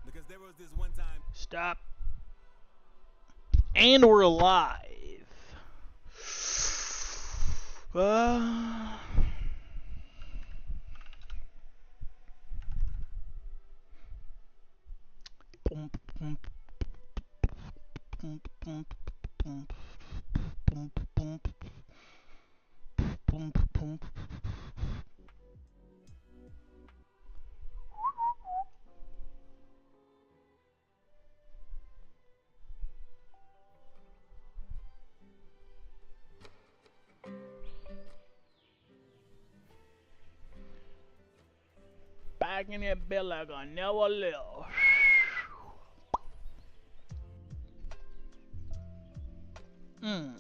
Because there was this one time. Stop. And we're alive. Uh, boom, boom, boom, boom, boom, boom, boom, boom, boom. Back in that bed like I never left. Mm,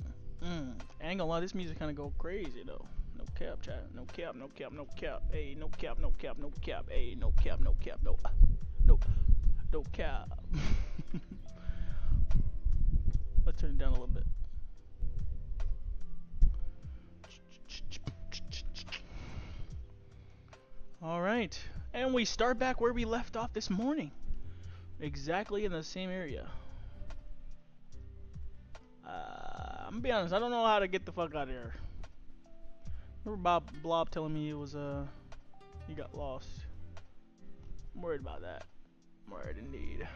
I ain't gonna lie, this music kinda go crazy though. No cap, chat. No cap, no cap, no cap. Hey, no cap, no cap, no cap. Hey, no cap, no cap, no. No, no cap. Let's turn it down a little bit. Alright, and we start back where we left off this morning. Exactly in the same area. I'm gonna be honest, I don't know how to get the fuck out of here. Remember Blob telling me it was, he got lost. I'm worried about that. I'm worried indeed.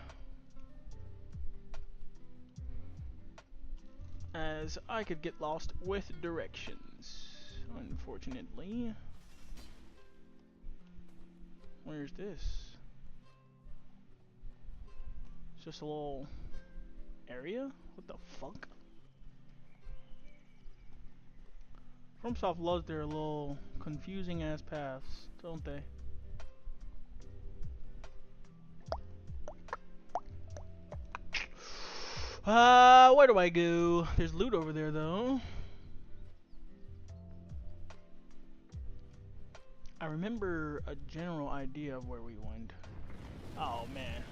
As I could get lost with directions, unfortunately. Where's this? It's just a little area? What the fuck? FromSoft loves their little confusing ass paths, don't they? Where do I go? There's loot over there though. I remember a general idea of where we went. Oh man.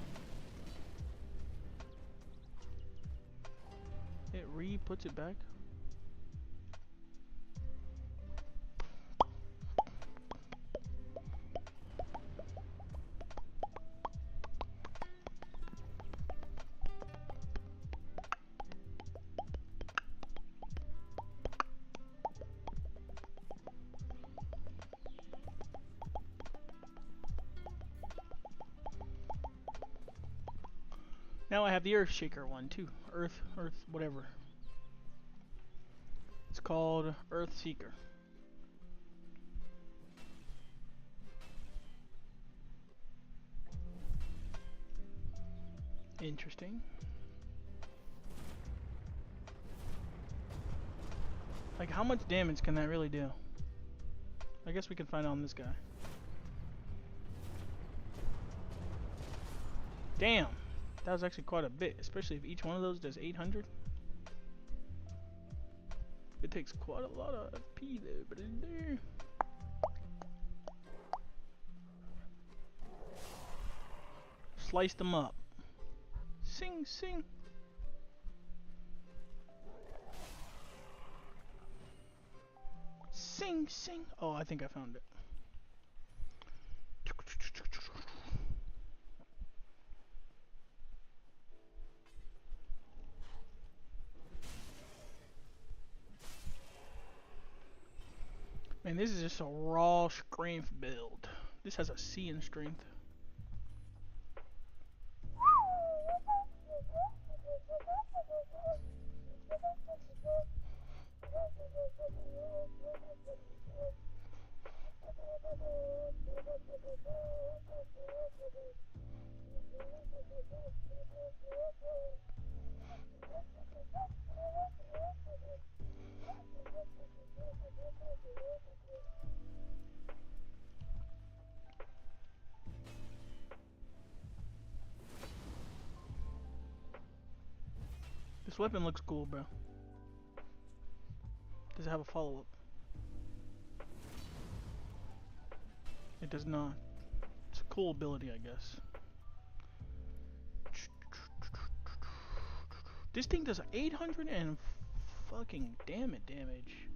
It re-puts it back? Now I have the Earth Shaker one too. Earth, whatever. It's called Earth Seeker. Interesting. Like, how much damage can that really do? I guess we can find out on this guy. Damn! That was actually quite a bit, especially if each one of those does 800. It takes quite a lot of FP there, but in there. Slice them up. Sing, sing. Sing, sing. Oh, I think I found it. Man, this is just a raw strength build. This has a C in strength. This weapon looks cool, bro. Does it have a follow-up? It does not. It's a cool ability, I guess. This thing does 800 and fucking damn it damage.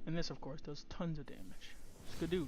And this, of course, does tons of damage. Skadoosh.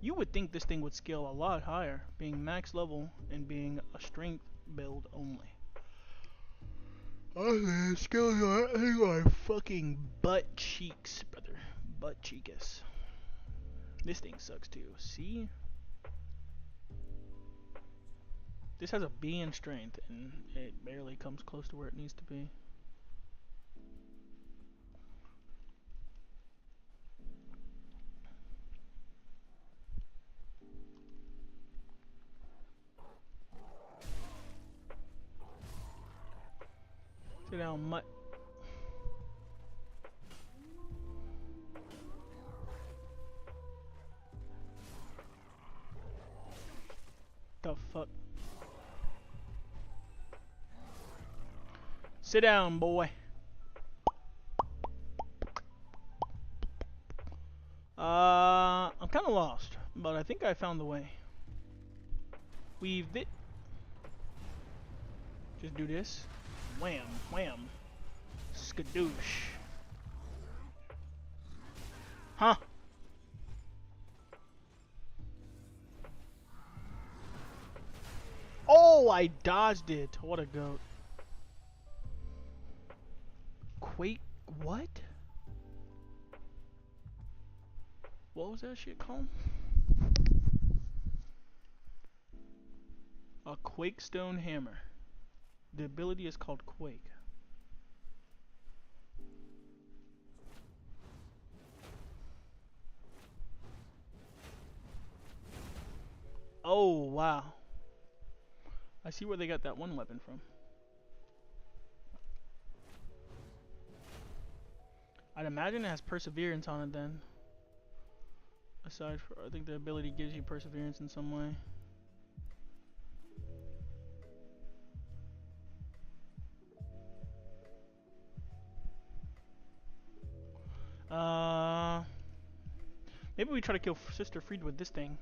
You would think this thing would scale a lot higher, being max level and being a strength build only. Oh man, scales are fucking butt cheeks, brother. Butt cheekus. This thing sucks too. See? This has a B in strength and it barely comes close to where it needs to be. Sit down, mutt. The fuck? Sit down, boy. I'm kind of lost, but I think I found the way. Weaved it. Just do this. Wham, wham. Skadoosh. Huh? Oh, I dodged it. What a goat. Quake, what? What was that shit called? A Quake Stone Hammer. The ability is called Quake. Oh, wow. I see where they got that one weapon from. I'd imagine it has perseverance on it then. Aside from, I think the ability gives you perseverance in some way. Maybe we try to kill Sister Fried with this thing.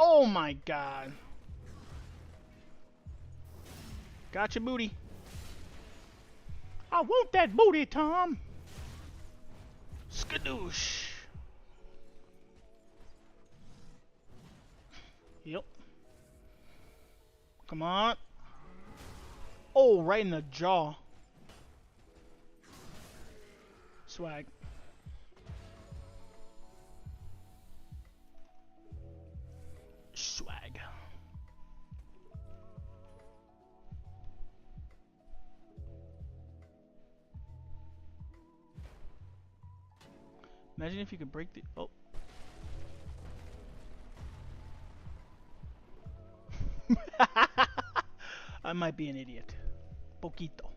Oh my god. Gotcha, booty. I want that booty, Tom. Skadoosh. Yep. Come on. Oh, right in the jaw. Swag. Swag. Imagine if you could break the... Oh. I might be an idiot. Poquito.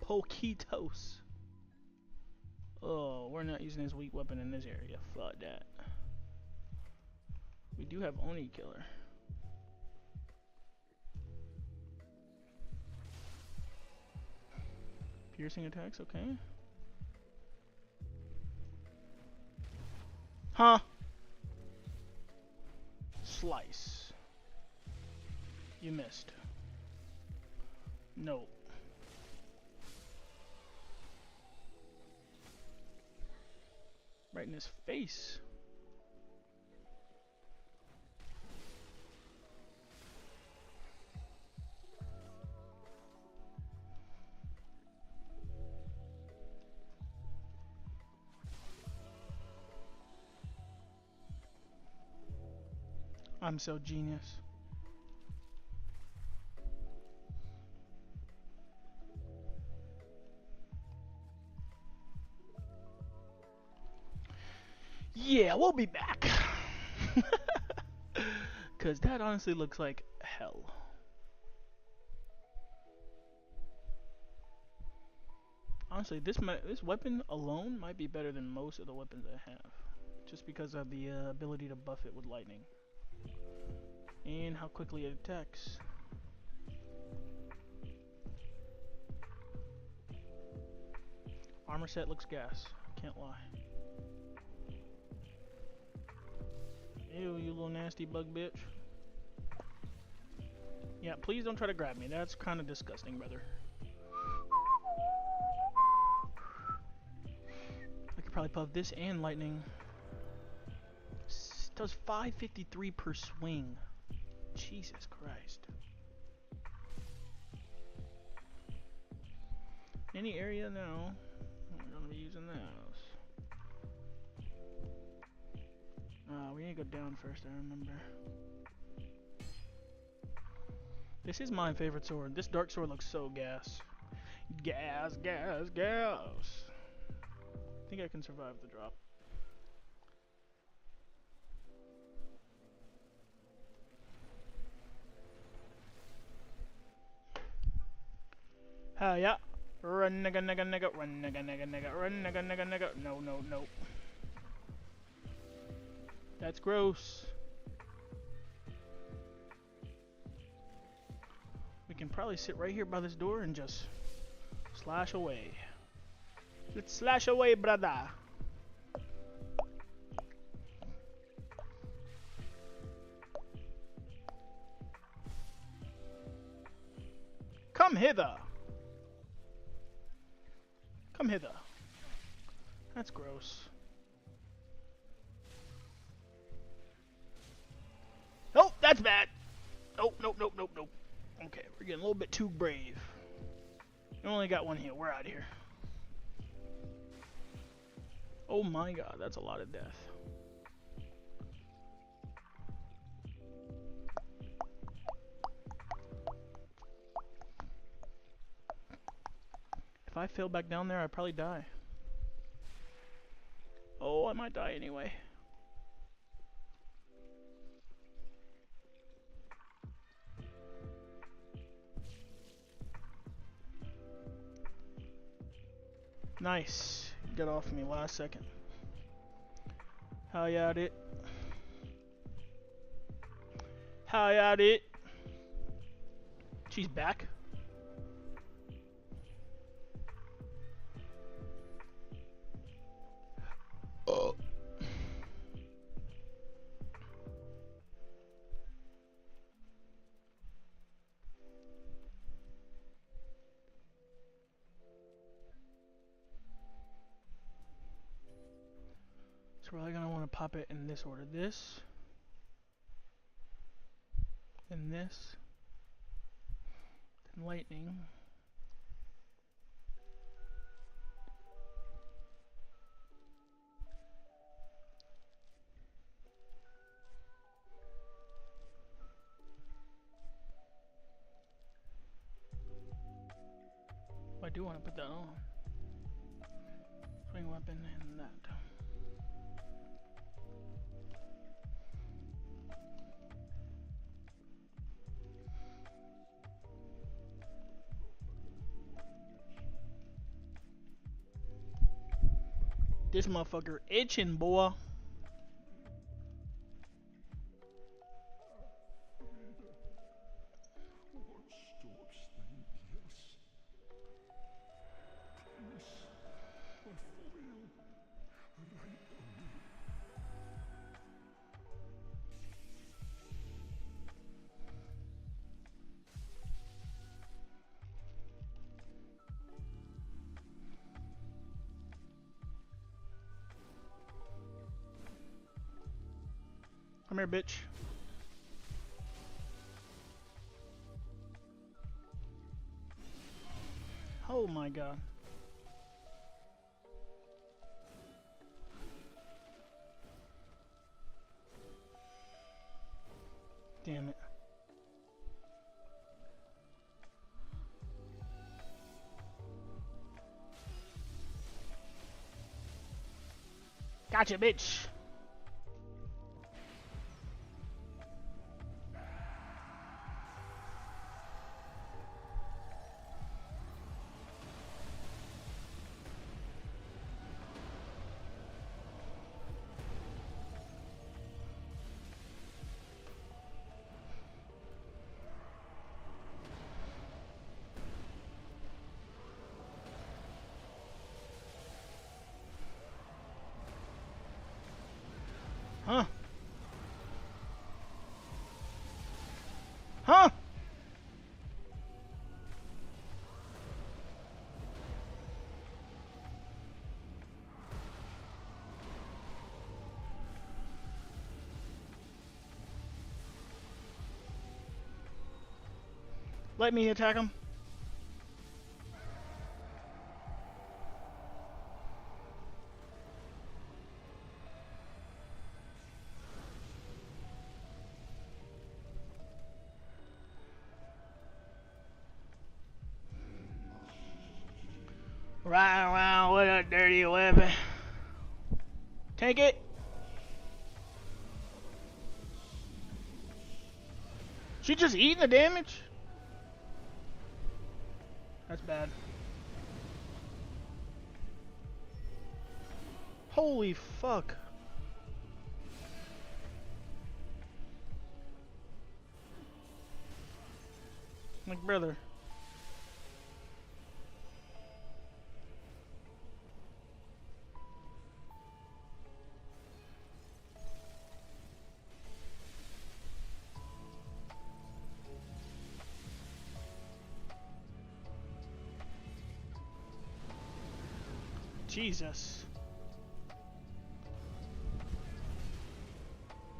Poquitos. Oh, we're not using this weak weapon in this area. Fuck that. We do have Oni Killer. Piercing attacks, okay. Huh? Slice. You missed. No. Right in his face. I'm so genius. Yeah, we'll be back. Cause that honestly looks like hell. Honestly, this weapon alone might be better than most of the weapons I have, just because of the ability to buff it with lightning and how quickly it attacks. Armor set looks gas. Can't lie. Ew, you little nasty bug bitch. Yeah, please don't try to grab me. That's kind of disgusting, brother. I could probably puff this and lightning. Does 553 per swing. Jesus Christ. Any area now, we're gonna be using those. We need to go down first, I remember. This is my favorite sword. This dark sword looks so gas. Gas, gas, gas. I think I can survive the drop. Yeah. Run nigga nigga nigga, run nigga nigga nigga, run nigga nigga nigga. No, no, no. That's gross. We can probably sit right here by this door and just slash away. Let's slash away, brother. Come hither. Come hither. That's gross. Nope, that's bad. Nope, nope, nope, nope, nope. Okay, we're getting a little bit too brave. We only got one heal. We're out of here. Oh my god, that's a lot of death. If I fell back down there, I'd probably die. Oh, I might die anyway. Nice. Get off me last second. How ya it? How ya it? She's back. Oh. So we're probably gonna want to pop it in this order. This. Then this. Then lightning. I do want to put that on. Swing weapon and that. This motherfucker itching, boy. Come here, bitch. Oh my god. Damn it. Gotcha, bitch. Huh? Huh? Let me attack him. Riding around with a dirty weapon. Take it. She just eating the damage? That's bad. Holy fuck. Like, brother. Jesus.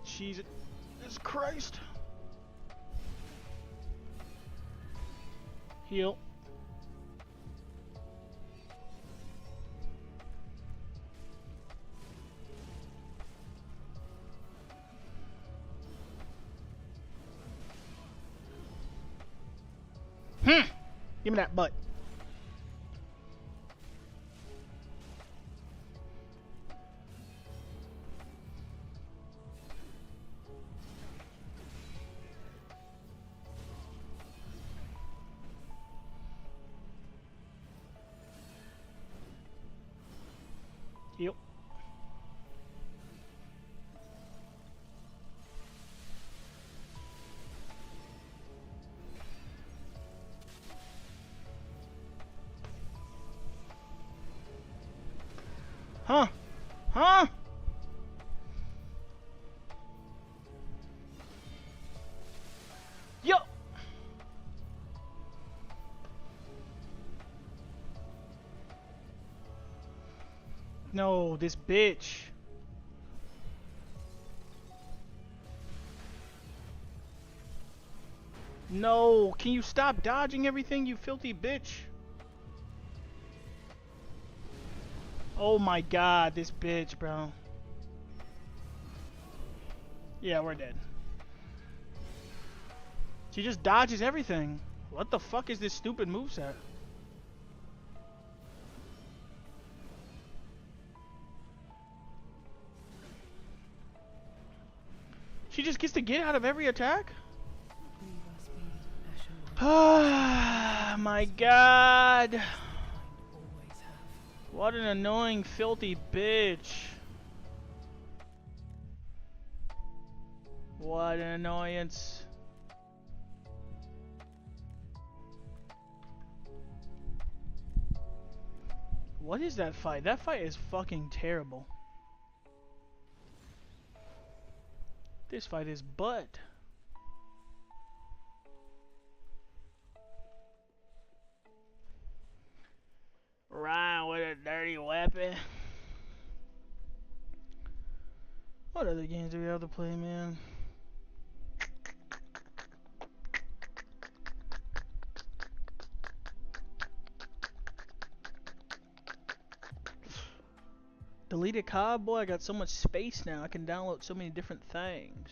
Jesus Christ. Heal. Give me that butt. Yep. Huh? Huh? Yo! No, this bitch. No, can you stop dodging everything, you filthy bitch? Oh my god, this bitch, bro. Yeah, we're dead. She just dodges everything. What the fuck is this stupid moveset? She just gets to get out of every attack? Oh my god. What an annoying, filthy bitch. What an annoyance. What is that fight? That fight is fucking terrible. This fight is butt. Ryan with a dirty weapon. What other games do we have to play, man? Deleted COD, boy, I got so much space now. I can download so many different things.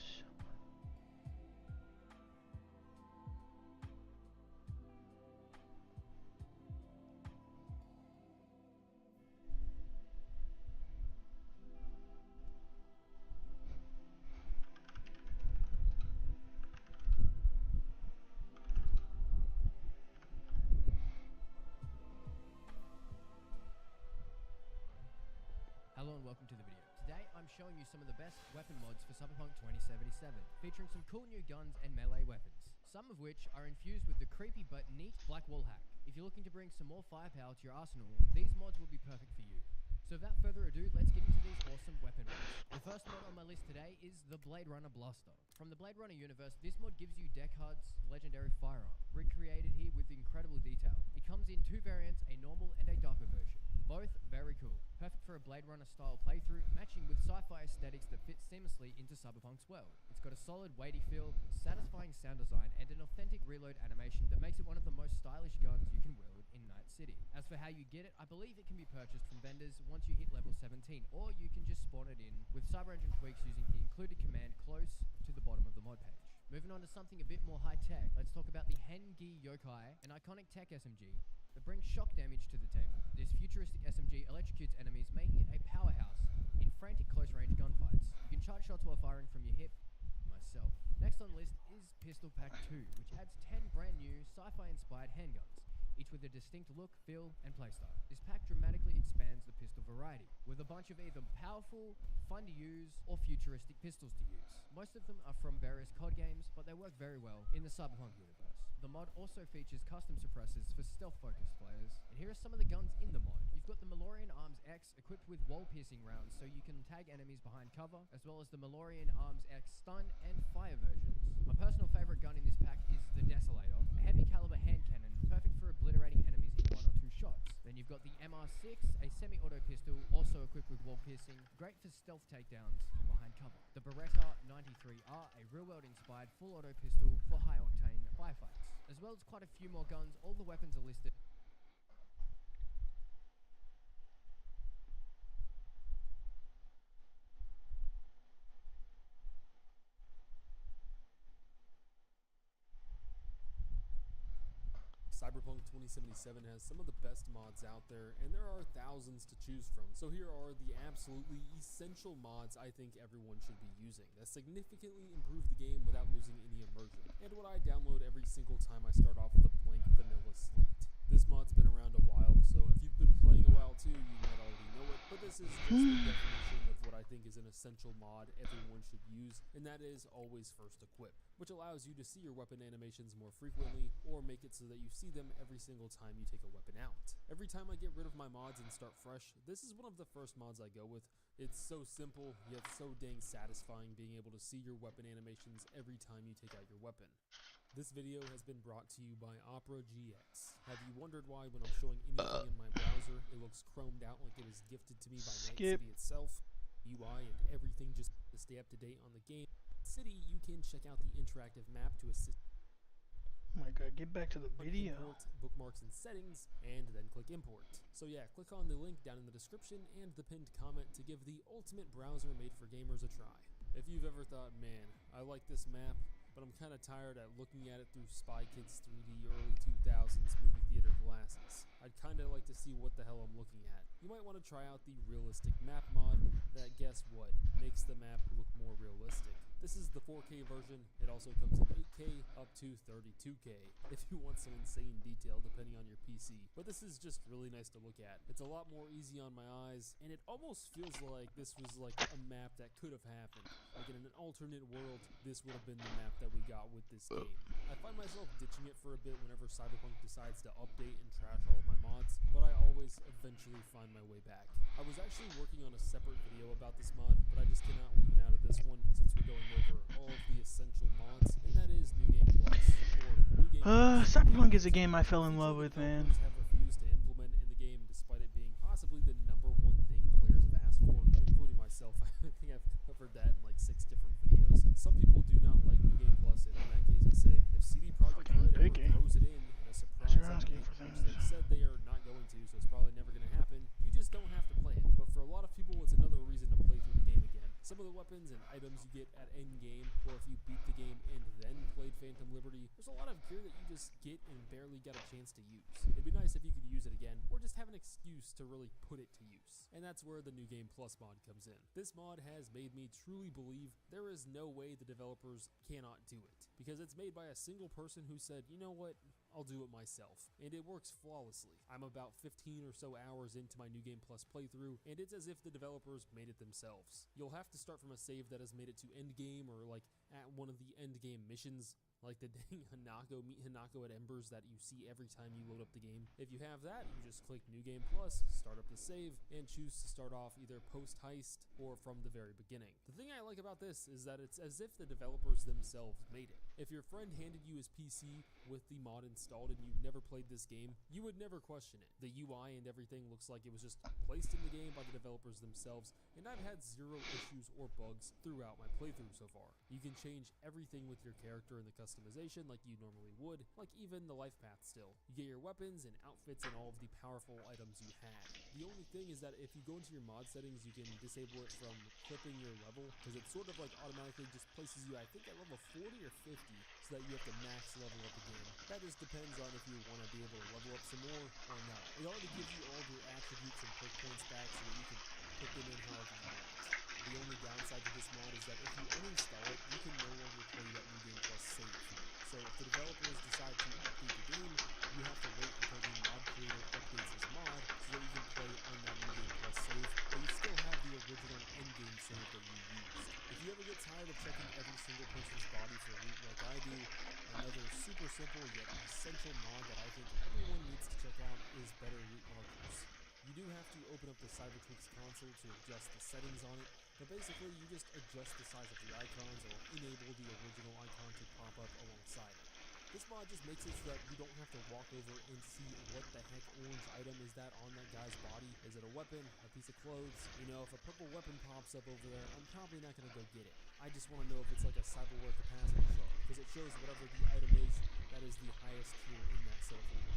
welcome to the video. Today I'm showing you some of the best weapon mods for Cyberpunk 2077, featuring some cool new guns and melee weapons, some of which are infused with the creepy but neat black wall hack. If you're looking to bring some more firepower to your arsenal, these mods will be perfect for you. So without further ado, let's get into these awesome weapon mods. The first mod on my list today is the Blade Runner Blaster. From the Blade Runner universe, this mod gives you Deckard's legendary firearm, recreated here with incredible detail. It comes in two variants, a normal and a darker version. Both very cool. Perfect for a Blade Runner style playthrough, matching with sci-fi aesthetics that fit seamlessly into Cyberpunk's world. It's got a solid weighty feel, satisfying sound design, and an authentic reload animation that makes it one of the most stylish guns you can wield in Night City. As for how you get it, I believe it can be purchased from vendors once you hit level 17, or you can just spawn it in with Cyber Engine tweaks using the included command close to the bottom of the mod page. Moving on to something a bit more high-tech, let's talk about the Hengi Yokai, an iconic tech SMG that brings shock damage to the table. This futuristic SMG electrocutes enemies, making it a powerhouse in frantic close-range gunfights. You can charge shots while firing from your hip. Myself. Next on the list is Pistol Pack 2, which adds 10 brand new sci-fi inspired handguns, each with a distinct look, feel, and playstyle. This pack dramatically expands the pistol variety, with a bunch of either powerful, fun to use, or futuristic pistols to use. Most of them are from various COD games, but they work very well in the Cyberpunk universe. The mod also features custom suppressors for stealth-focused players, and here are some of the guns in the mod. You've got the Malorian Arms X equipped with wall-piercing rounds so you can tag enemies behind cover, as well as the Malorian Arms X stun and fire versions. My personal favorite gun in this pack is the Desolator, a heavy caliber hand cannon, perfect for obliterating enemies in 1 or 2 shots. Then you've got the MR6, a semi-auto pistol, also equipped with wall-piercing, great for stealth takedowns from behind cover. The Beretta 93R, a real-world inspired full-auto pistol for high-octane firefights. As well as quite a few more guns, all the weapons are listed. Cyberpunk 2077 has some of the best mods out there, and there are thousands to choose from. So here are the absolutely essential mods I think everyone should be using that significantly improve the game without losing any immersion, and what I download every single time I start off with a blank vanilla slate. This mod's been around a while, so if you've been playing a while too, you might already know it, but this is just the definition of what I think is an essential mod everyone should use, and that is always first equip, which allows you to see your weapon animations more frequently, or make it so that you see them every single time you take a weapon out. Every time I get rid of my mods and start fresh, this is one of the first mods I go with. It's so simple, yet so dang satisfying being able to see your weapon animations every time you take out your weapon. This video has been brought to you by Opera GX. Have you wondered why when I'm showing anything in my browser, it looks chromed out like it was gifted to me by Night City itself? UI and everything just to stay up to date on the game. City, you can check out the interactive map to assist. Oh my god, get back to the video. Import, bookmarks and settings, and then click import. So yeah, click on the link down in the description and the pinned comment to give the ultimate browser made for gamers a try. If you've ever thought, man, I like this map, but I'm kind of tired at looking at it through Spy Kids 3D early 2000s movie theater glasses. I'd kind of like to see what the hell I'm looking at. You might want to try out the realistic map mod that, guess what, makes the map look more realistic. This is the 4K version. It also comes in 8K up to 32K if you want some insane detail depending on your PC. But this is just really nice to look at. It's a lot more easy on my eyes, and it almost feels like this was like a map that could have happened. Like in an alternate world, this would have been the map that we got with this game. I find myself ditching it for a bit whenever Cyberpunk decides to update and trash all of my mods, but I always eventually find my way back. I was actually working on a separate video about this mod, but I just cannot leave it out of this one since we're going over all of the essential mods, and that is New Game Plus, or New Game Plus. Cyberpunk is a game I fell in love with, man. Have refused to implement in the game despite it being possibly the #1 thing players have asked for, including myself. I think I've covered that in like 6 different videos. Some people do not like New Game Plus, and in that case I say, if CD Projekt Red ever throws it in a surprise update, which they said they are not going to, so it's probably never going to happen, you just don't have to play it. But for a lot of people, it's another reason to play through the game again. Some of the weapons and items you get at endgame, or if you beat the game and then played Phantom Liberty, there's a lot of gear that you just get and barely got a chance to use. It'd be nice if you could use it again, or just have an excuse to really put it to use. And that's where the New Game Plus mod comes in. This mod has made me truly believe there is no way the developers cannot do it, because it's made by a single person who said, you know what, I'll do it myself, and it works flawlessly. I'm about 15 or so hours into my New Game Plus playthrough, and it's as if the developers made it themselves. You'll have to start from a save that has made it to endgame, or like at one of the endgame missions, like the dang meet Hanako at Embers that you see every time you load up the game. If you have that, you just click New Game Plus, start up the save, and choose to start off either post-heist or from the very beginning. The thing I like about this is that it's as if the developers themselves made it. If your friend handed you his PC with the mod installed and you've never played this game, you would never question it. The UI and everything looks like it was just placed in the game by the developers themselves, and I've had zero issues or bugs throughout my playthrough so far. You can change everything with your character in the customization like you normally would, like even the life path still. You get your weapons and outfits and all of the powerful items you had. The only thing is that if you go into your mod settings, you can disable it from clipping your level, because it sort of like automatically just places you, I think, at level 40 or 50, so that you have to max level up the game. That just depends on if you want to be able to level up some more or not. It already gives you all of your attributes and perk points back so that you can put them in however you want. The only downside to this mod is that if you uninstall it, you can no longer play that New Game Plus save. So if the developers decide to update the game, you have to wait until the mod creator updates his mod so that you can play on that New Game Plus save, but you still have the original endgame save that you used. If you ever get tired of checking every single person's body for loot like I do, another super simple yet essential mod that I think everyone needs to check out is Better Loot Markers. You do have to open up the Cybertwix console to adjust the settings on it, but basically you just adjust the size of the icons or enable the original icon to pop up alongside it. This mod just makes it so that you don't have to walk over and see what the heck orange item is that on that guy's body. Is it a weapon? A piece of clothes? You know, if a purple weapon pops up over there, I'm probably not going to go get it. I just want to know if it's like a cyberware capacity shard, because it shows whatever the item is that is the highest tier in that set of loot.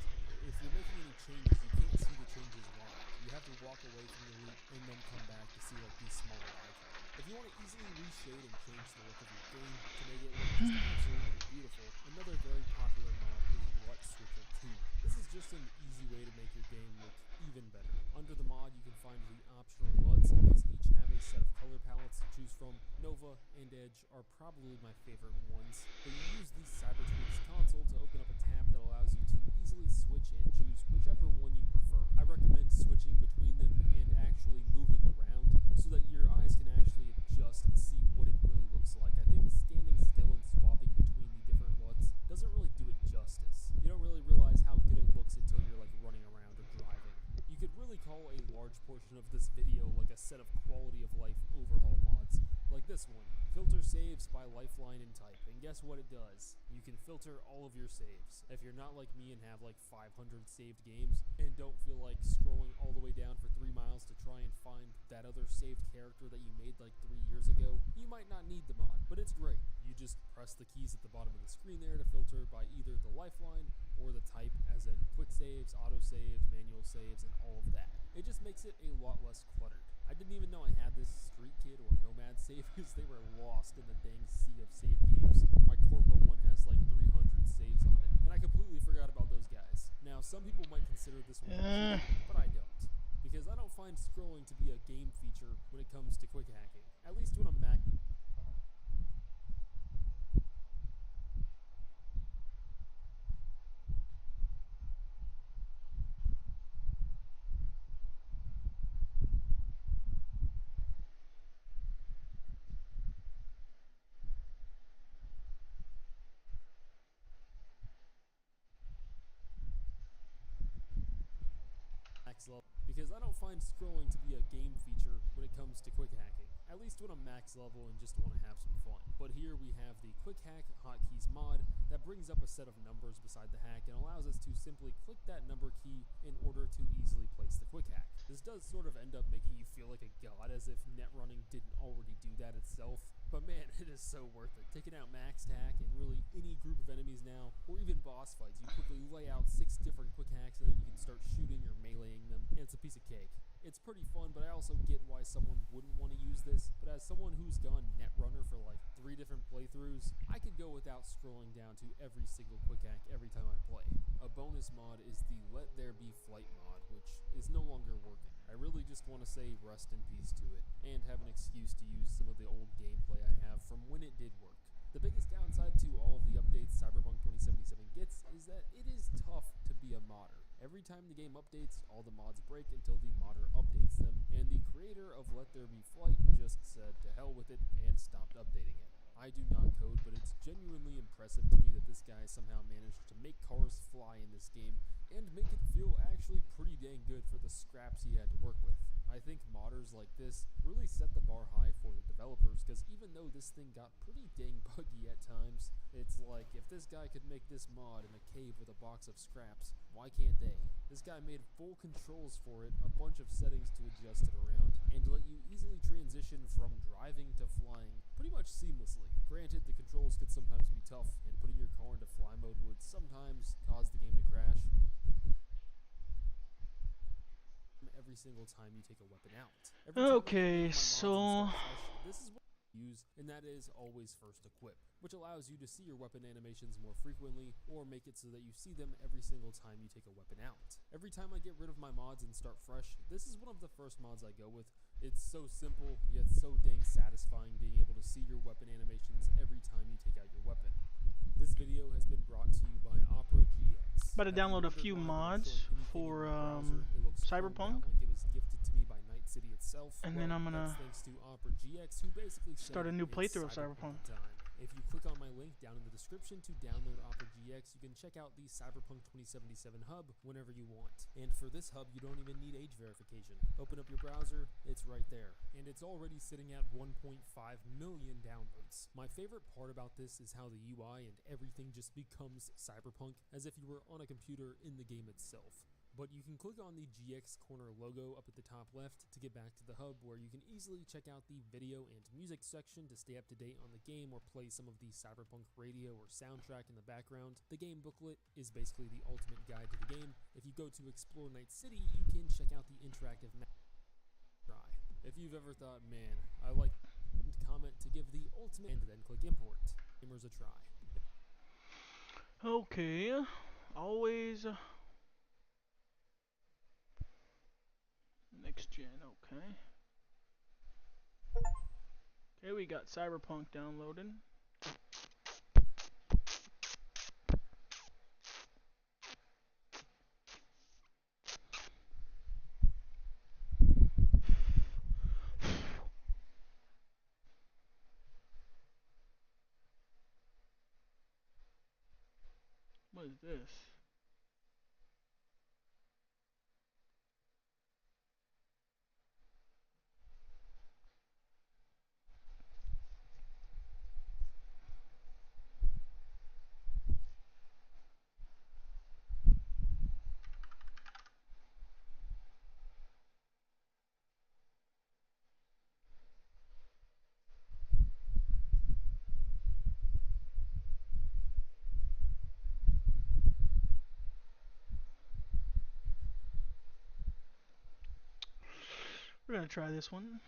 If you're making any changes, you can't see the changes live. You have to walk away from the loot and then come back to see like these smaller icons. If you want to easily reshade and change the look of your game to make it look just absolutely beautiful, another very popular mod is LUT Switcher 2. This is just an easy way to make your game look even better. Under the mod, you can find the optional LUTs, and these each have a set of color palettes to choose from. Nova and Edge are probably my favorite ones, but you use the Cybertwix console to open up a tab that allows you to easily switch and choose whichever one you prefer. I recommend switching between them and actually moving around so that your eyes can actually adjust and see what it really looks like. I think standing still and swapping between the different LUTs doesn't really do it justice. You don't really realize how good it looks until you're like running around or driving. You could really call a large portion of this video like a set of quality of life overhaul mods, like this one. Filter saves by lifeline and type, and guess what it does? You can filter all of your saves. If you're not like me and have like 500 saved games and don't feel like scrolling all the way down for 3 miles to try and find that other saved character that you made like 3 years ago, you might not need the mod, but it's great. You just press the keys at the bottom of the screen there to filter by either the lifeline or the type, as in quick saves, auto saves, manual saves, and all of that. It just makes it a lot less cluttered. I didn't even know I had this Street Kid or Nomad save because they were lost in the dang sea of saved games. My Corpo one has like 300 saves on it, and I completely forgot about those guys. Now, some people might consider this one cheating, but I don't, because I don't find scrolling to be a game feature when it comes to quick hacking, at least when I'm Mac. Because I don't find scrolling to be a game feature when it comes to quick hacking, at least when I'm max level and just want to have some fun. But here we have the quick hack hotkeys mod that brings up a set of numbers beside the hack and allows us to simply click that number key in order to easily place the quick hack. This does sort of end up making you feel like a god, as if net running didn't already do that itself. But man, it is so worth it. Taking out maxed hack in really any group of enemies now, or even boss fights, you quickly lay out 6 different quick hacks and then you can start shooting or meleeing them, and it's a piece of cake. It's pretty fun, but I also get why someone wouldn't want to use this. But as someone who's gone netrunner for like 3 different playthroughs, I could go without scrolling down to every single quick hack every time I play. A bonus mod is the Let There Be Flight mod, which is no longer working. I really just want to say rest in peace to it, and have an excuse to use some of the old gameplay I have from when it did work. The biggest downside to all of the updates Cyberpunk 2077 gets is that it is tough to be a modder. Every time the game updates, all the mods break until the modder updates them, and the creator of Let There Be Flight just said to hell with it and stopped updating it. I do not code, but it's genuinely impressive to me that this guy somehow managed to make cars fly in this game and make it feel actually pretty dang good for the scraps he had to work with. I think modders like this really set the bar high for the developers, because even though this thing got pretty dang buggy at times, it's like, if this guy could make this mod in a cave with a box of scraps, why can't they? This guy made full controls for it, a bunch of settings to adjust it around, and to let you easily transition from driving to flying pretty much seamlessly. Granted, the controls could sometimes be tough, and putting your car into fly mode would sometimes cause the game to crash every single time you take a weapon out. Okay, so this is what you use, and that is always first equip, which allows you to see your weapon animations more frequently, or make it so that you see them every single time you take a weapon out. Every time I get rid of my mods and start fresh, this is one of the first mods I go with. It's so simple, yet so dang satisfying being able to see your weapon animations every time you take out your weapon. This video has been brought to you by Opera GX. About to download a few mods for Cyberpunk, like it was gifted to me by Night City itself. and then I'm gonna thanks to Opera GX, who basically start a new playthrough of Cyberpunk. If you click on my link down in the description to download Opera GX, you can check out the Cyberpunk 2077 hub whenever you want. And for this hub, you don't even need age verification. Open up your browser, it's right there. And it's already sitting at 1.5 million downloads. My favorite part about this is how the UI and everything just becomes Cyberpunk, as if you were on a computer in the game itself. But you can click on the GX Corner logo up at the top left to get back to the hub, where you can easily check out the video and music section to stay up to date on the game, or play some of the Cyberpunk radio or soundtrack in the background. The game booklet is basically the ultimate guide to the game. If you go to Explore Night City, you can check out the interactive map. If you've ever thought, man, I like, comment to give the ultimate, and then click import. Gamers a try. Okay, always next gen. Okay. Okay, we got Cyberpunk downloaded. What is this? We're gonna try this one.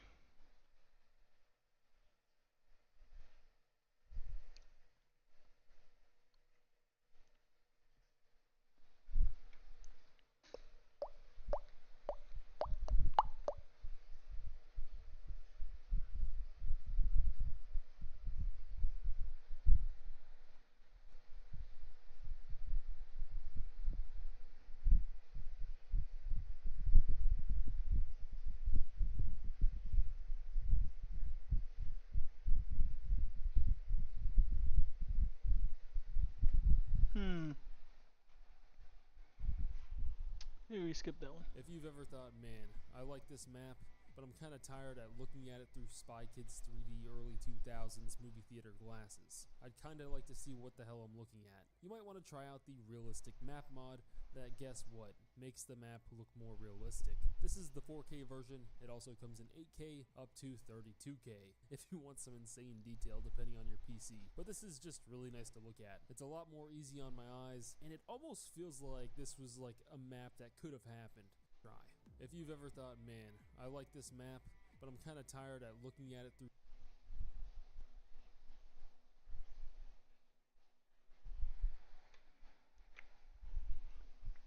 Maybe we skip that one. If you've ever thought, man, I like this map, but I'm kind of tired at looking at it through Spy Kids 3D early 2000s movie theater glasses. I'd kind of like to see what the hell I'm looking at. You might want to try out the realistic map mod that, guess what, makes the map look more realistic. This is the 4K version. It also comes in 8K up to 32K if you want some insane detail depending on your PC. But this is just really nice to look at. It's a lot more easy on my eyes, and it almost feels like this was like a map that could have happened. Try. If you've ever thought, man, I like this map, but I'm kind of tired at looking at it through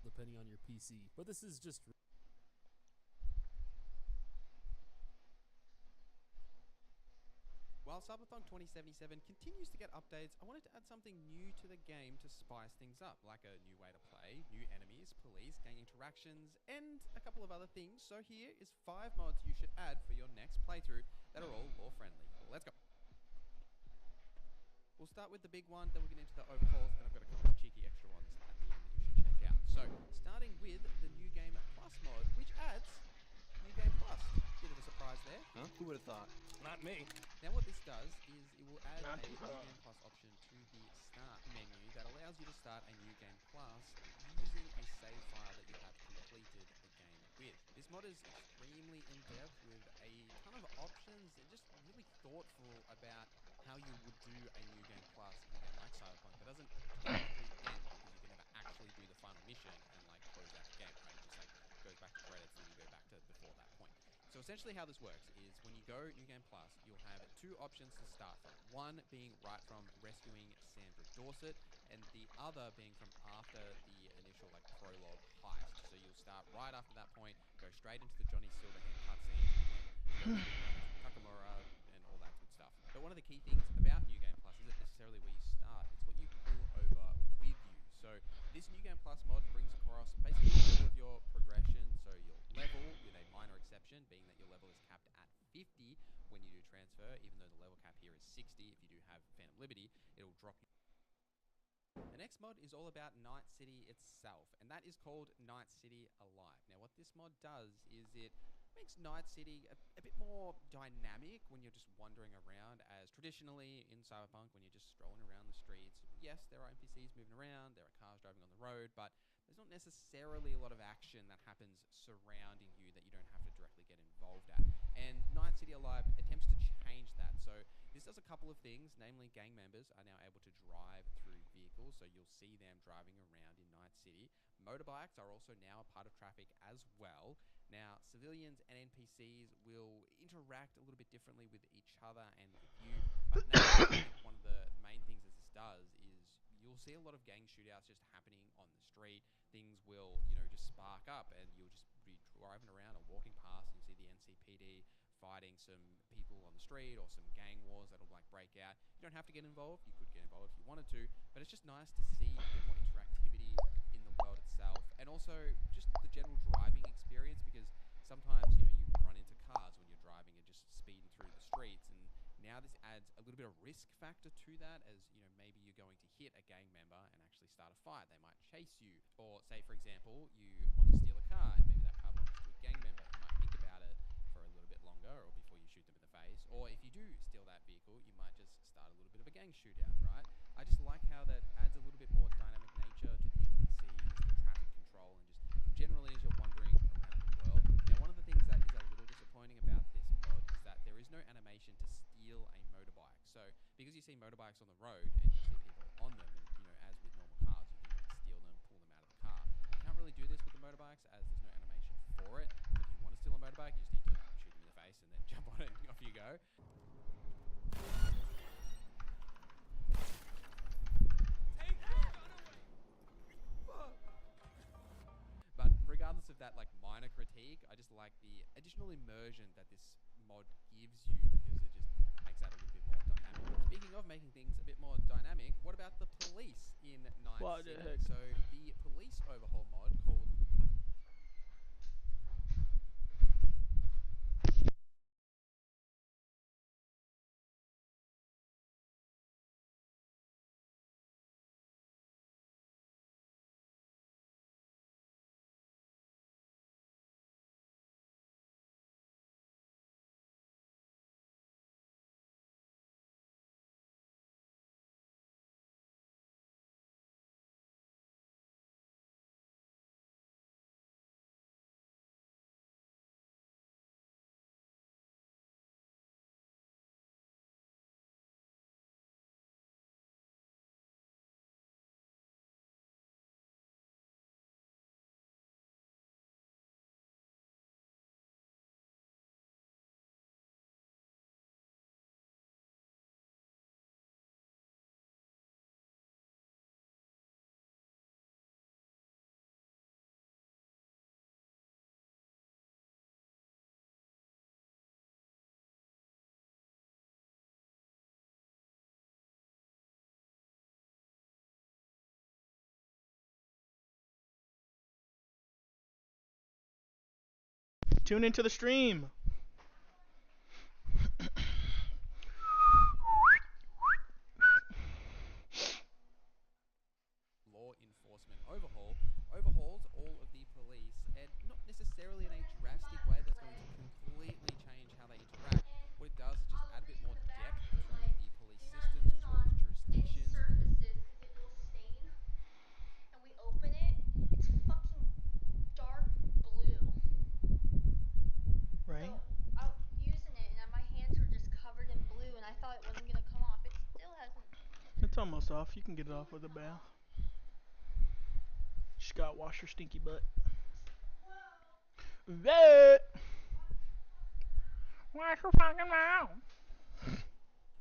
depending on your PC. But this is just While Cyberpunk 2077 continues to get updates, I wanted to add something new to the game to spice things up, like a new way to play, new enemies, police, gang interactions, and a couple of other things. So here is 5 mods you should add for your next playthrough that are all lore friendly. Let's go. We'll start with the big one, then we'll get into the overhauls, and I've got a couple of cheeky extra ones at the end that you should check out. So, starting with the New Game Plus mod, which adds New Game Plus. Bit of a surprise there. Huh? Who would have thought? Not me. Now what this does is it will add Not a too New hard. Game Plus option to the start menu that allows you to start a New Game Plus using a save file that you have completed the game with. This mod is extremely in-depth with a ton of options and just really thoughtful about how you would do a New Game Plus in a game like Cyberpunk that doesn't technically end because you can never actually do the final mission and like close out the game, right? It just like goes back to credits and then you go back to before that point. So essentially how this works is when you go New Game Plus, you'll have 2 options to start from. One being right from rescuing Sandra Dorset, and the other being from after the initial like prologue heist. So you'll start right after that point, go straight into the Johnny Silverhand cutscene, and then go to Takamura and all that good stuff. But one of the key things about New Game Plus isn't necessarily where you start, it's what you pull over with you. So this New Game Plus mod brings across basically all of your progression, so your level, with a minor exception, being that your level is capped at 50 when you do transfer, even though the level cap here is 60. If you do have Phantom Liberty, it'll drop you. The next mod is all about Night City itself, and that is called Night City Alive. Now what this mod does is it makes Night City a bit more dynamic when you're just wandering around, as traditionally in Cyberpunk when you're just strolling around the streets, yes, there are NPCs moving around, there are cars driving on the road, but there's not necessarily a lot of action that happens surrounding you that you don't have to directly get involved at. And Night City Alive attempts to change that. So this does a couple of things, namely gang members are now able to drive through vehicles, so you'll see them driving around in Night City. Motorbikes are also now a part of traffic as well. Now, civilians and NPCs will interact a little bit differently with each other and with you. But now, I think one of the main things that this does is you'll see a lot of gang shootouts just happening on the street. Things will, just spark up and you'll just be driving around or walking past and you see the NCPD fighting some people on the street or some gang wars that'll like break out. You don't have to get involved. You could get involved if you wanted to, but it's just nice to see a bit more interactivity in the world itself, and also just the general driving experience, because sometimes you run into cars when you're driving and just speeding through the streets, and now this adds a little bit of risk factor to that, as maybe you're going to hit a gang member and actually start a fight. They might chase you, or say for example you want to steal a car and maybe that car belongs to a gang member. You might think about it for a little bit longer, or before you shoot them in the face, or if you do steal that vehicle you might just start a little bit of a gang shootout, right? I just like how that adds a little bit more dynamic nature to the NPCs, the traffic control, and just generally as you're wandering around the world. Now one of the things that is a little disappointing about this mod is that there is no animation to steal a motorbike. So because you see motorbikes on the road and you see people on them, and as with normal cars you can steal them, pull them out of the car. You can't really do this with the motorbikes as there's no animation for it. So if you want to steal a motorbike, you just need to shoot them in the face and then jump on it and off you go. But regardless of that like minor critique, I just like the additional immersion that this mod gives you, because it just makes that a little bit more dynamic. Speaking of making things a bit more dynamic, what about the police in Night What the City? heck? So the police overhaul mod called Tune into the stream. Law enforcement overhauls all of the police, and not necessarily in a drastic way that's going to completely change how they interact. What it does is just add a bit more depth to the police systems as well as jurisdictions. Surfaces because it will stain, and we open it, it's fucking dark blue. Right? So I was using it, and my hands were just covered in blue, and I thought it wasn't gonna come off. It still hasn't. It's almost off. You can get it off with a bath. Just gotta wash your stinky butt. That. Wash your fucking mouth.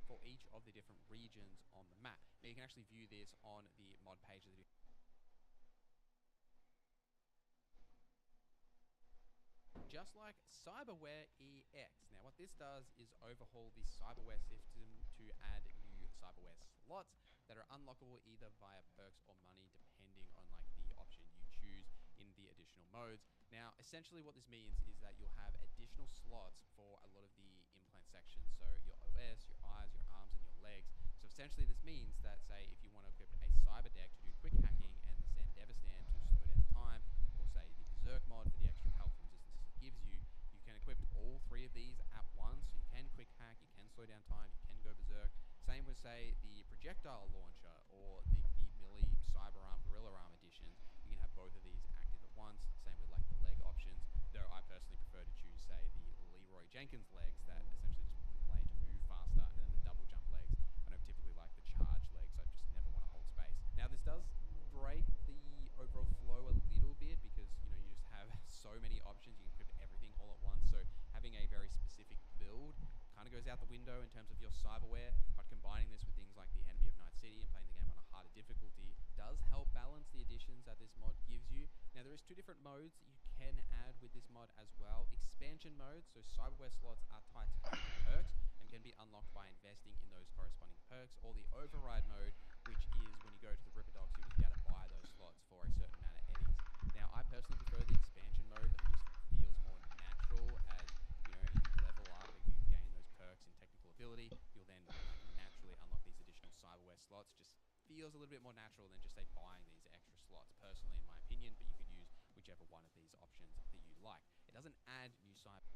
For each of the different regions on the map. Now you can actually view this on the mod page of the just like Cyberware EX. Now what this does is overhaul the Cyberware system to add new Cyberware slots that are unlockable either via perks or money depending on like the option you choose in the additional modes. Now essentially what this means is that you'll have additional slots for a lot of the implant sections, so your OS, your eyes, your arms and your legs. So essentially this means that say if you want to equip a cyber deck to do quick hacking and the Sandever stand to slow down time, or say the Berserk mod for the extra health and resistance it gives you, you can equip all three of these at once. You can quick hack, you can slow down time, you can go Berserk. Same with say the projectile launcher or the melee cyber arm, gorilla arm editions. You can have both of these active at once. Same with like the leg options, though I personally prefer to choose say the Leroy Jenkins legs that essentially just play to move faster, and then the double jump legs. I don't typically like the charge legs, I just never want to hold space. Now this does break the overall flow a little bit because you just have so many options. You can equip everything all at once, so having a very specific build kind of goes out the window in terms of your cyberware, but combining this with things like the Enemy of Night City and playing the game on a harder difficulty does help balance the additions that this mod gives you. Now there is two different modes that you can add with this mod as well. Expansion mode, so cyberware slots are tied to perks and can be unlocked by investing in those corresponding perks, or the override mode, which is when you go to the Ripper Docs, you just be able to buy those slots for a certain amount of eddies. Now I personally prefer the expansion mode as it just feels more natural. As you level up and you gain those perks and technical ability, you'll then naturally unlock these additional cyberware slots. Just feels a little bit more natural than just say buying these extra slots, personally in my opinion, but you could use whichever one of these options that you like. It doesn't add new cyber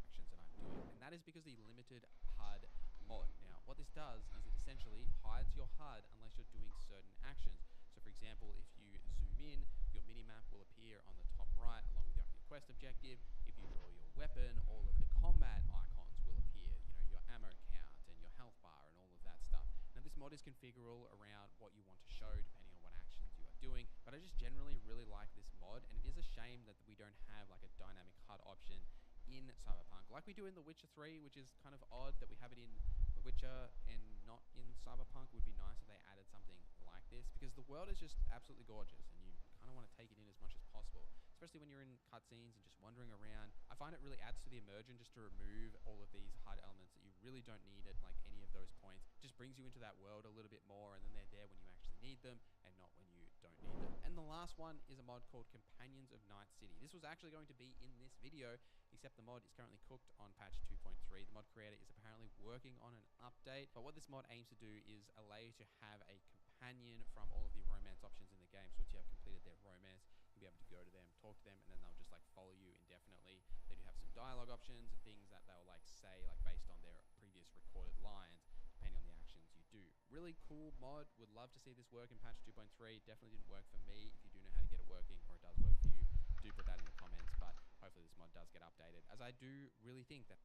actions that I'm doing, and that is because the limited HUD mod. Now what this does is it essentially hides your HUD unless you're doing certain actions. So for example, if you zoom in, your minimap will appear on the top right along with your quest objective. If you draw your weapon, all of the combat icons will appear, your ammo count and your health bar and all of that stuff. Now this mod is configurable around what you want to show depending on what actions you are doing, but I just generally really like this mod, and it is a shame that we don't have like a dynamic HUD option in Cyberpunk like we do in The Witcher 3, which is kind of odd that we have it in The Witcher and not in Cyberpunk. It would be nice if they added something like this, because the world is just absolutely gorgeous and you kind of want to take it in as much as possible, especially when you're in cutscenes and just wandering around. I find it really adds to the immersion just to remove all of these HUD elements that you really don't need at like any of those points. Just brings you into that world a little bit more, and then they're there when you actually need them and not when you don't need them. And the last one is a mod called Companions of Night City. This was actually going to be in this video, except the mod is currently cooked on patch 2.3. The mod creator is apparently working on an update, but what this mod aims to do is allow you to have a companion from all of the romance options in the game. So once you have completed their romance, you'll be able to go to them, talk to them, and then they'll just like follow you indefinitely. They do have some dialogue options and things that they'll like say like based on their previous recorded lines, depending on the actions you do. Really cool mod. Would love to see this work in patch 2.3. Definitely didn't work for me. If you do know how to get it working, or it does work for you, do put that in the comments, but hopefully this mod does get updated, as I do really think that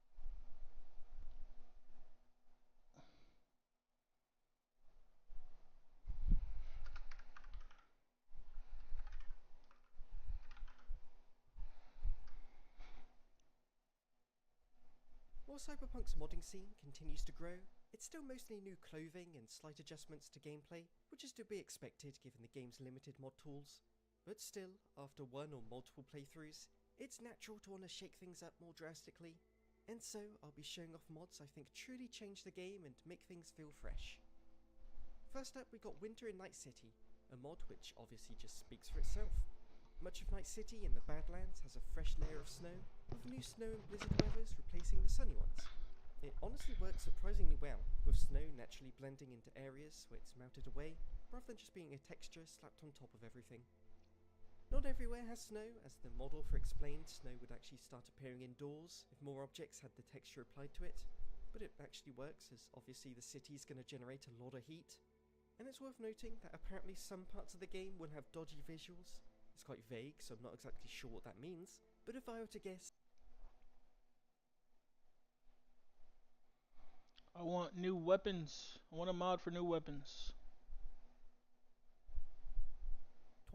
While Cyberpunk's modding scene continues to grow, it's still mostly new clothing and slight adjustments to gameplay, which is to be expected given the game's limited mod tools. But still, after one or multiple playthroughs, it's natural to want to shake things up more drastically, and so I'll be showing off mods I think truly change the game and make things feel fresh. First up, we got Winter in Night City, a mod which obviously just speaks for itself. Much of Night City in the Badlands has a fresh layer of snow, with new snow and blizzard weathers replacing the sunny ones. It honestly works surprisingly well, with snow naturally blending into areas where it's melted away, rather than just being a texture slapped on top of everything. Not everywhere has snow, as the model for explained snow would actually start appearing indoors if more objects had the texture applied to it, but it actually works as obviously the city's going to generate a lot of heat. And it's worth noting that apparently some parts of the game will have dodgy visuals. It's quite vague, so I'm not exactly sure what that means, but if I were to guess... I want new weapons. I want a mod for new weapons.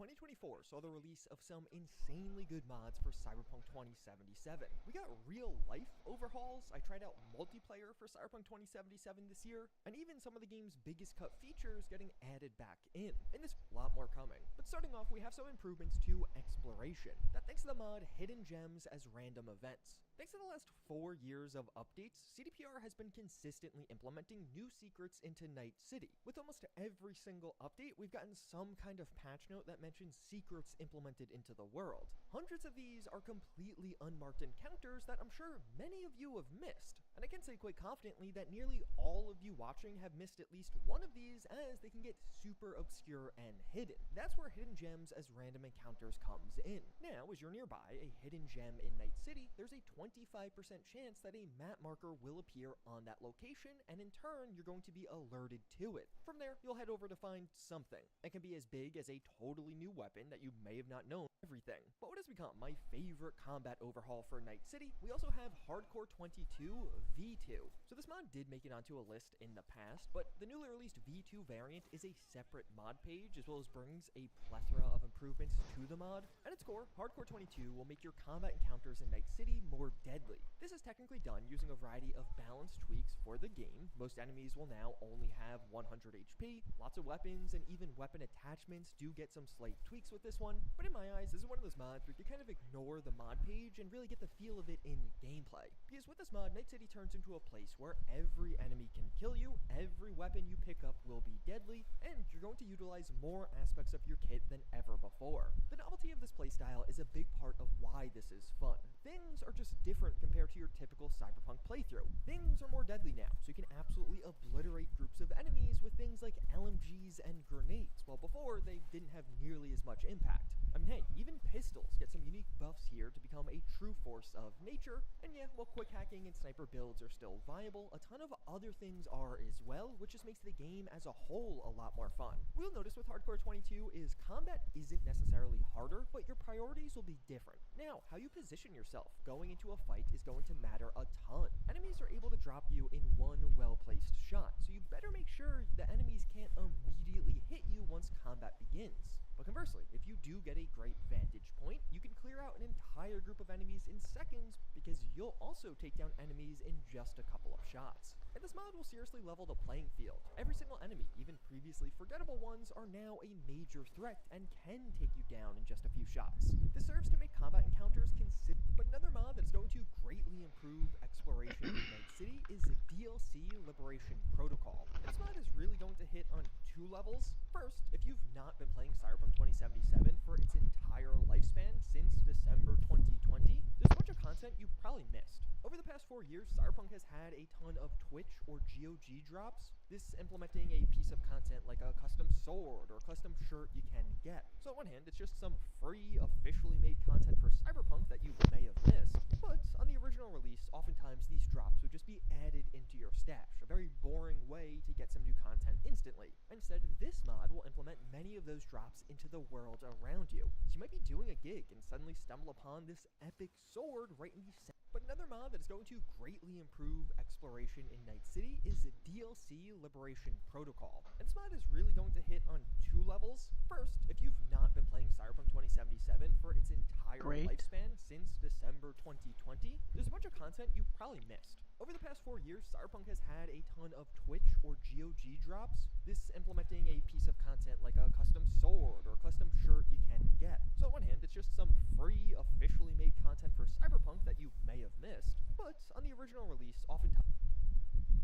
2024 saw the release of some insanely good mods for Cyberpunk 2077. We got real-life overhauls, I tried out multiplayer for Cyberpunk 2077 this year, and even some of the game's biggest cut features getting added back in. And there's a lot more coming. But starting off, we have some improvements to exploration. That thanks to the mod Hidden Gems as Random Events. Thanks to the last 4 years of updates, CDPR has been consistently implementing new secrets into Night City. With almost every single update, we've gotten some kind of patch note that mentions secrets implemented into the world. Hundreds of these are completely unmarked encounters that I'm sure many of you have missed. And I can say quite confidently that nearly all of you watching have missed at least one of these, as they can get super obscure and hidden. That's where Hidden Gems as Random Encounters comes in. Now, as you're nearby a hidden gem in Night City, there's a 25% chance that a map marker will appear on that location, and in turn, you're going to be alerted to it. From there, you'll head over to find something. It can be as big as a totally new weapon that you may have not known everything. But what has become my favorite combat overhaul for Night City, we also have Hardcore 22 V2. So this mod did make it onto a list in the past, but the newly released V2 variant is a separate mod page, as well as brings a plethora of improvements to the mod. At its core, Hardcore 22 will make your combat encounters in Night City more deadly. This is technically done using a variety of balance tweaks for the game. Most enemies will now only have 100 HP, lots of weapons, and even weapon attachments do get some slight tweaks with this one, but in my eyes, this is one of those mods where you can kind of ignore the mod page and really get the feel of it in gameplay. Because with this mod, Night City turns into a place where every enemy can kill you, every weapon you pick up will be deadly, and you're going to utilize more aspects of your kit than ever before. The novelty of this playstyle is a big part of why this is fun. Things are just different compared to your typical Cyberpunk playthrough. Things are more deadly now, so you can absolutely obliterate groups of enemies with things like LMGs and grenades, while before they didn't have nearly as much impact. I mean, hey, even pistols get some unique buffs here to become a true force of nature, and yeah, while quick hacking and sniper builds are still viable, a ton of other things are as well, which just makes the game as a whole a lot more fun. What you'll notice with Hardcore 22 is combat isn't necessarily harder, but your priorities will be different. Now, how you position yourself going into a fight is going to matter a ton. Enemies are able to drop you in one well-placed shot, so you better make sure the enemies can't immediately hit you once combat begins. But conversely, if you do get a great vantage point, you can clear out an entire group of enemies in seconds, because you'll also take down enemies in just a couple of shots. And this mod will seriously level the playing field. Every single enemy, even previously forgettable ones, are now a major threat and can take you down in just a few shots. This serves to make combat encounters consistent. But another mod that is going to greatly improve exploration in Night City is the DLC Liberation Protocol. This mod is really going to hit on two levels. First, if you've not been playing Cyberpunk 2077 for its entire lifespan since December 2020, there's a bunch of content you probably missed. Over the past 4 years, Cyberpunk has had a ton of Twitch or GOG drops, this implementing a piece of content like a custom sword or a custom shirt you can get. So on one hand, it's just some free, officially made content for Cyberpunk that you may have missed, but on the original release, oftentimes these drops would just be added into your stash, a very boring way to get some new content instantly. Instead, this mod will implement many of those drops into the world around you. So you might be doing a gig and suddenly stumble upon this epic sword right in the center. But another mod that is going to greatly improve exploration in Night City is the DLC Liberation Protocol. And this mod is really going to hit on two levels. First, if you've not been playing Cyberpunk 2077 for its entire lifespan since December 2020, there's a bunch of content you probably missed. Over the past 4 years, Cyberpunk has had a ton of Twitch or GOG drops, this implementing a piece of content like a custom sword or a custom shirt you can get. So on one hand, it's just some free, officially made content for Cyberpunk that you may have missed, but on the original release, oftentimes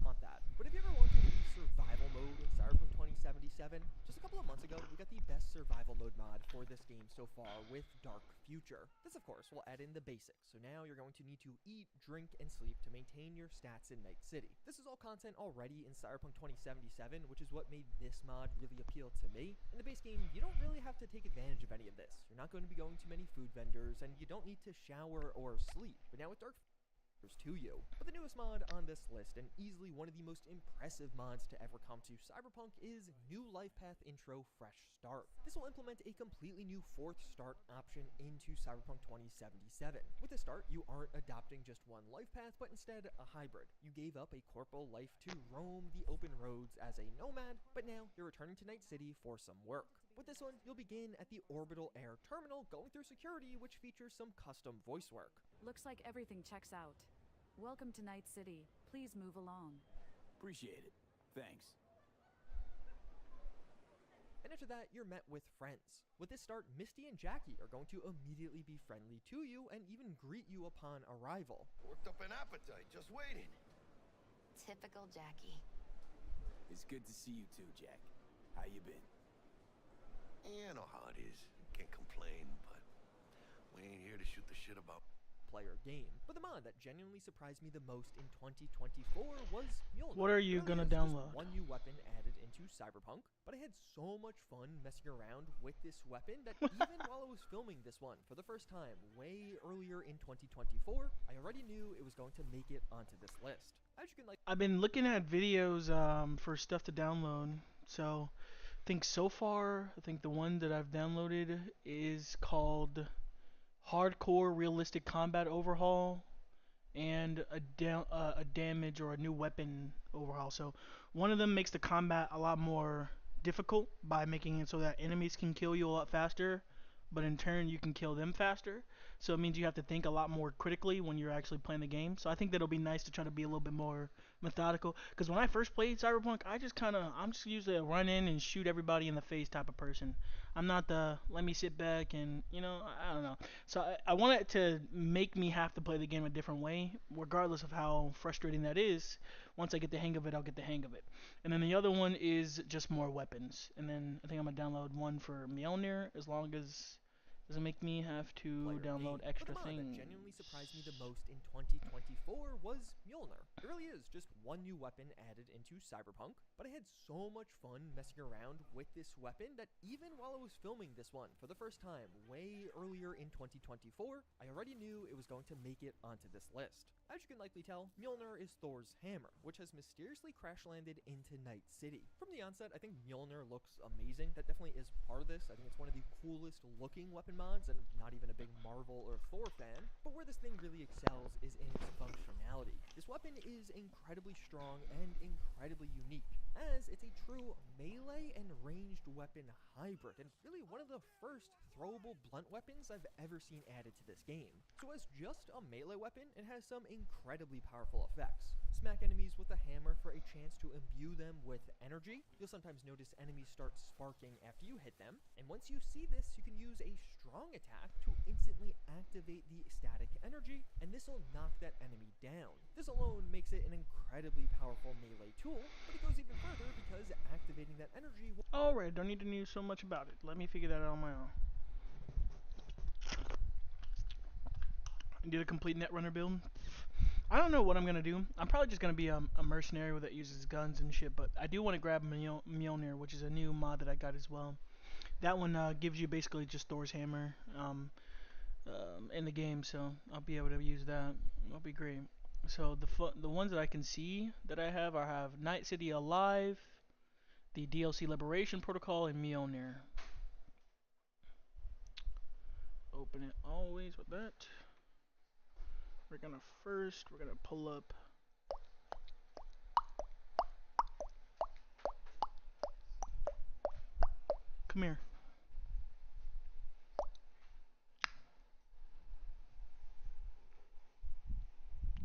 want that. But if you ever wanted a survival mode in Cyberpunk 2077, Just a couple of months ago, we got the best survival mode mod for this game so far with Dark Future. This, of course, will add in the basics, so now you're going to need to eat, drink, and sleep to maintain your stats in Night City. This is all content already in Cyberpunk 2077, which is what made this mod really appeal to me. In the base game, you don't really have to take advantage of any of this. You're not going to be going to many food vendors, and you don't need to shower or sleep. But now with Dark to you. But the newest mod on this list, and easily one of the most impressive mods to ever come to Cyberpunk, is New Life Path Intro Fresh Start. This will implement a completely new fourth start option into Cyberpunk 2077. With this start, you aren't adopting just one life path, but instead a hybrid. You gave up a corporal life to roam the open roads as a nomad, but now you're returning to Night City for some work. With this one, you'll begin at the Orbital Air Terminal, going through security, which features some custom voice work. Looks like everything checks out. Welcome to Night City. Please move along. Appreciate it. Thanks. And after that, you're met with friends. With this start, Misty and Jackie are going to immediately be friendly to you and even greet you upon arrival. Worked up an appetite, just waiting. Typical Jackie. It's good to see you too, Jack. How you been? You know how it is. Can't complain, but we ain't here to shoot the shit about player game. But the mod that genuinely surprised me the most in 2024 was Mjolnir. What are you gonna download? One new weapon added into Cyberpunk, but I had so much fun messing around with this weapon that even while I was filming this one for the first time way earlier in 2024, I already knew it was going to make it onto this list. As you can I've been looking at videos for stuff to download, so I think so far, the one that I've downloaded is called Hardcore Realistic Combat Overhaul and a damage or a new weapon overhaul. So one of them makes the combat a lot more difficult by making it so that enemies can kill you a lot faster, but in turn you can kill them faster. So it means you have to think a lot more critically when you're actually playing the game. So I think that'll be nice to try to be a little bit more methodical. Because when I first played Cyberpunk, I'm just usually a run in and shoot everybody in the face type of person. I'm not the let me sit back and, I don't know. So I want it to make me have to play the game a different way, regardless of how frustrating that is. Once I get the hang of it, I'll get the hang of it. And then the other one is just more weapons. And then I think I'm going to download one for Mjolnir, as long as it doesn't make me have to download extra things. That genuinely surprised me the most in 2024 was Mjolnir. It really is just one new weapon added into Cyberpunk, but I had so much fun messing around with this weapon that even while I was filming this one for the first time way earlier in 2024, I already knew it was going to make it onto this list. As you can likely tell, Mjolnir is Thor's hammer, which has mysteriously crash-landed into Night City. From the onset, I think Mjolnir looks amazing. That definitely is part of this. I think it's one of the coolest looking weapon mods, and not even a big Marvel or Thor fan. But where this thing really excels is in its functionality. This weapon is incredibly strong and incredibly unique, as it's a true melee and ranged weapon hybrid, and really one of the first throwable blunt weapons I've ever seen added to this game. So as just a melee weapon, it has some incredibly powerful effects. Smack enemies with a hammer for a chance to imbue them with energy. You'll sometimes notice enemies start sparking after you hit them, and once you see this, you can use a strong attack to instantly activate the static energy, and this will knock that enemy down. This alone makes it an incredibly powerful melee tool, but it goes even further because activating that energy will— Alright, don't need to know so much about it. Let me figure that out on my own. Did a complete Netrunner build. I don't know what I'm gonna do. I'm probably just gonna be a mercenary that uses guns and shit, but I do want to grab Mjolnir, which is a new mod that I got as well. That one gives you basically just Thor's hammer in the game, so I'll be able to use that. That'll be great. So the ones that I can see that I have Night City Alive, the DLC Liberation Protocol, and Mjolnir. Open it always with that. We're gonna pull up come here.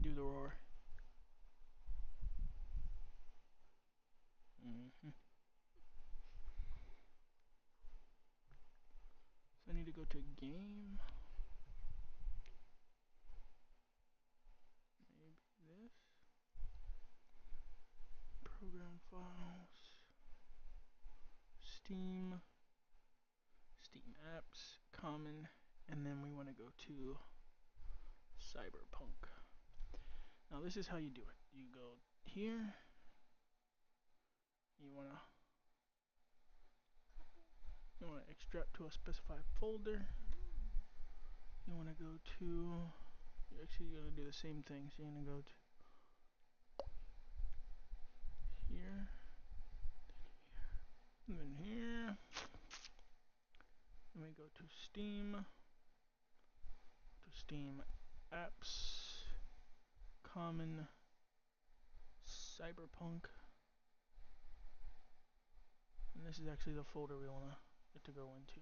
Do the roar. So I need to go to game. Maybe this. Program files. Steam, Steam apps, common, and then we want to go to Cyberpunk. Now this is how you do it. You go here. You wanna extract to a specified folder. You wanna go to. You're actually gonna do the same thing. So you're gonna go to here, and then here. Then we go to Steam, apps, common, Cyberpunk, and this is actually the folder we want it to go into.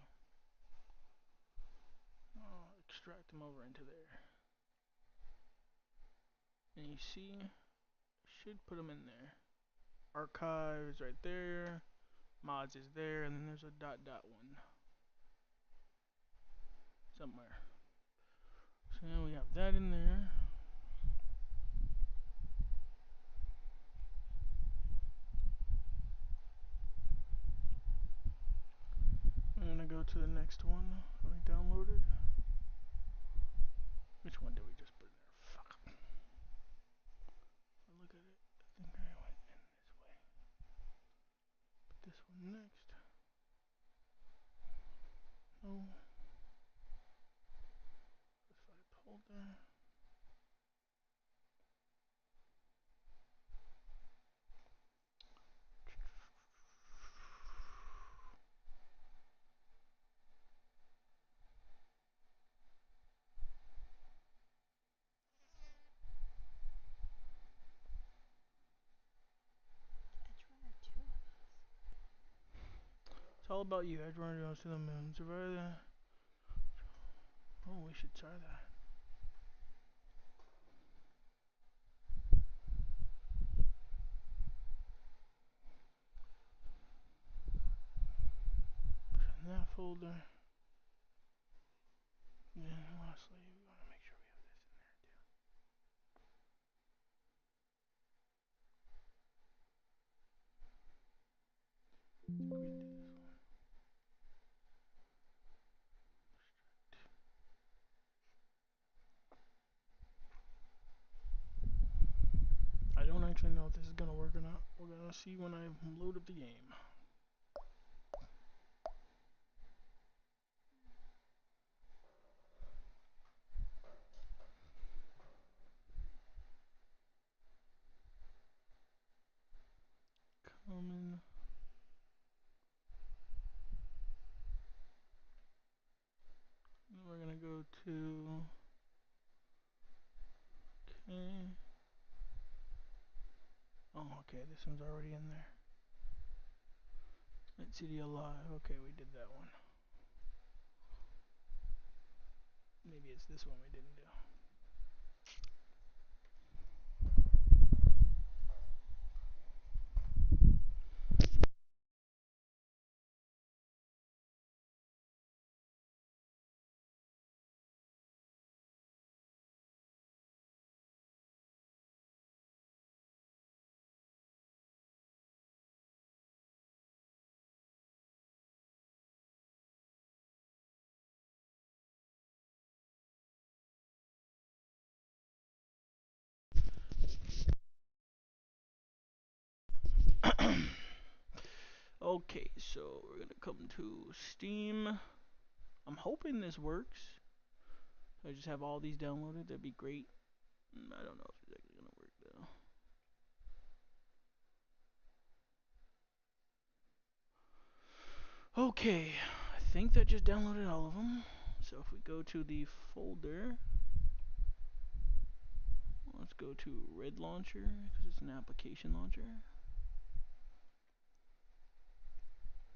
I'll extract them over into there, and you see, should put them in there. Archives right there, mods is there, and then there's a .1 somewhere. So now we have that in there. I'm gonna go to the next one we downloaded. Which one did we just put in there? Fuck. Look at it. I think I went in this way. Put this one next. No. Specified folder. It's all about you. Edgerunners goes to the moon. Survive that. Oh, we should try that. Put it in that folder. And lastly, we want to make sure we have this in there too. We do this one. I don't actually know if this is gonna work or not. We're gonna see when I load up the game. Common. And we're gonna go to. Okay. Oh, okay. This one's already in there. Let's see the alive. Okay, we did that one. Maybe it's this one we didn't do. Okay, so we're gonna come to Steam. I'm hoping this works. I just have all these downloaded. That'd be great. I don't know if it's actually gonna work though. Okay, I think that just downloaded all of them. So if we go to the folder, let's go to Red Launcher because it's an application launcher.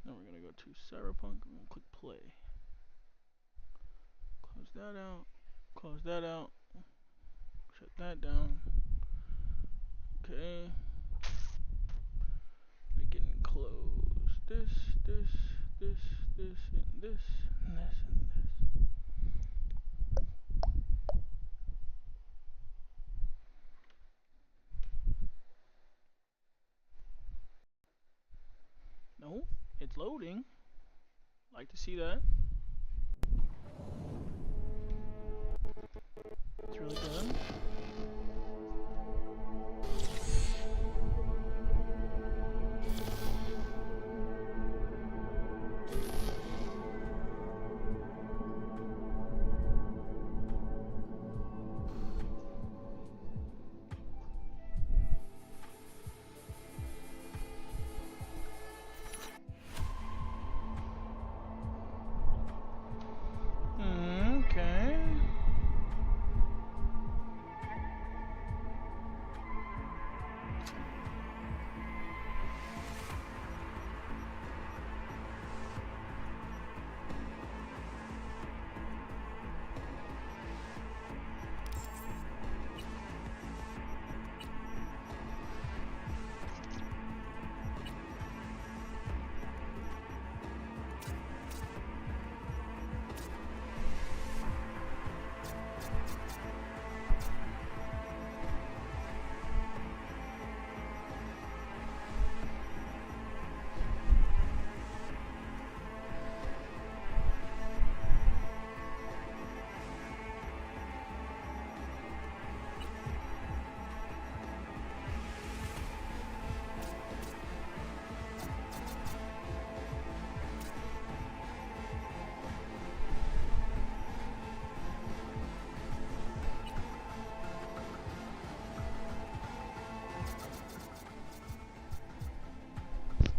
Then we're gonna go to Cyberpunk and click play. Close that out. Close that out. Shut that down. Okay. We can close this, this, this, this, and this, and this, and this. No, it's loading. loading. Like to see that. It's really good. Okay.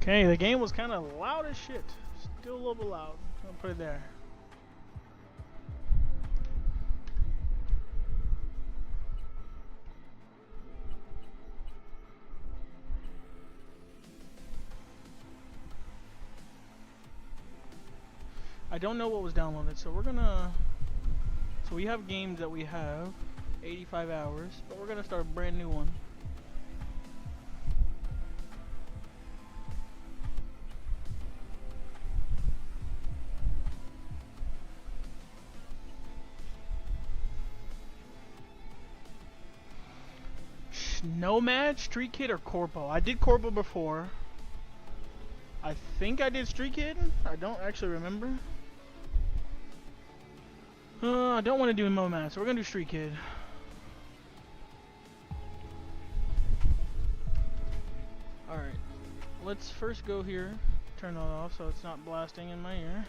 Okay, the game was kind of loud as shit. Still a little bit loud. I'm gonna put it there. I don't know what was downloaded, so we're gonna... So we have games that we have, 85 hours, but we're gonna start a brand new one. Nomad, Street Kid, or Corpo? I did Corpo before. I think I did Street Kid. I don't actually remember. I don't want to do Nomad, so we're gonna do Street Kid. Alright. Let's first go here. Turn that off so it's not blasting in my ear.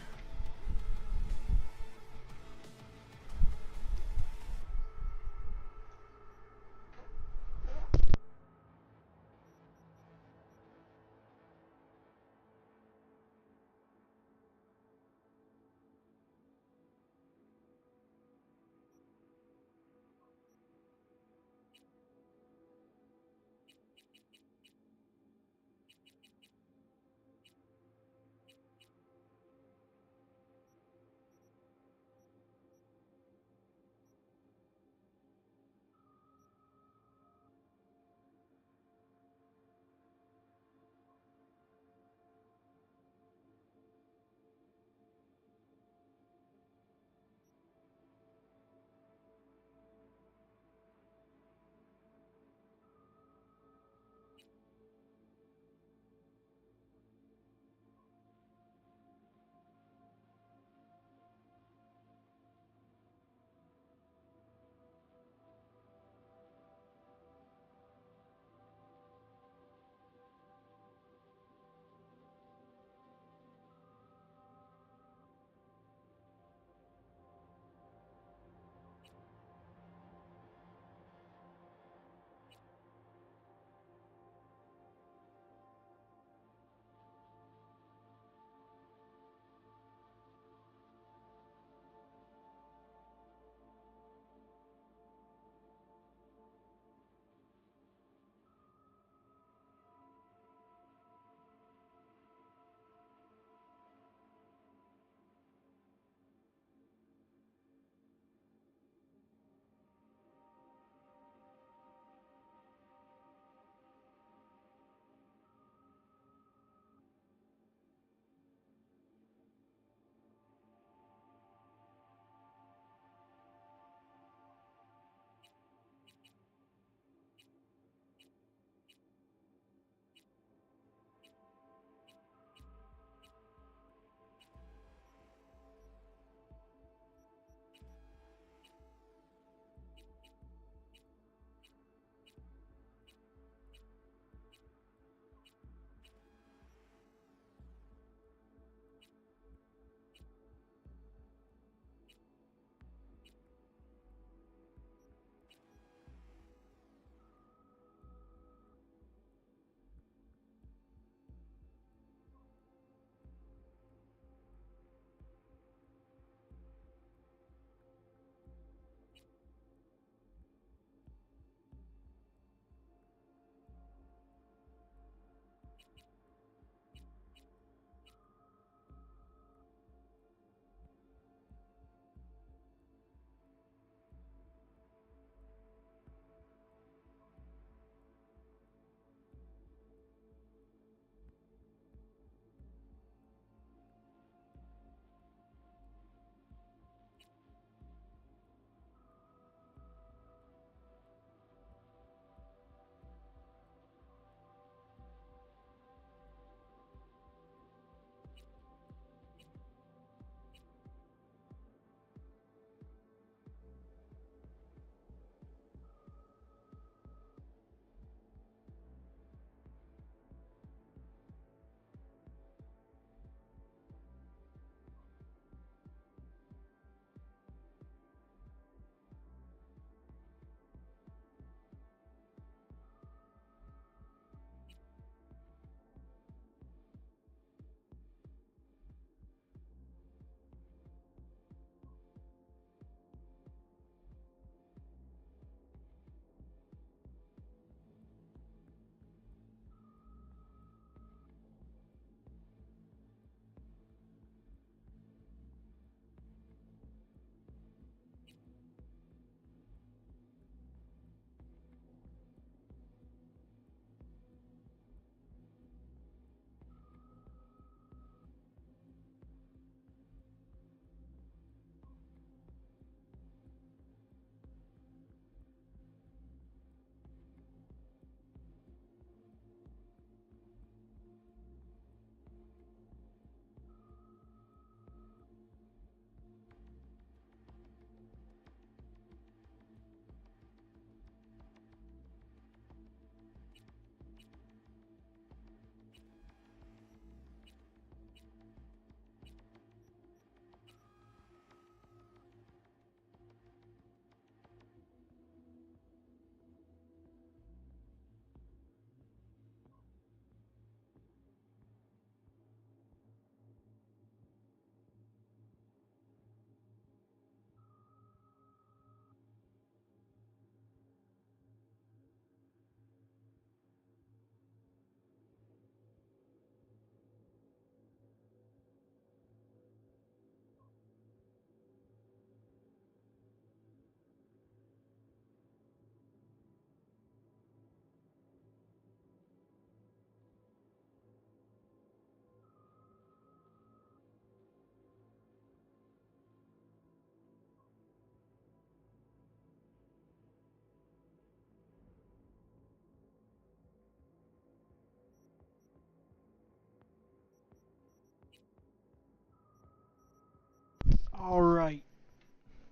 Alright.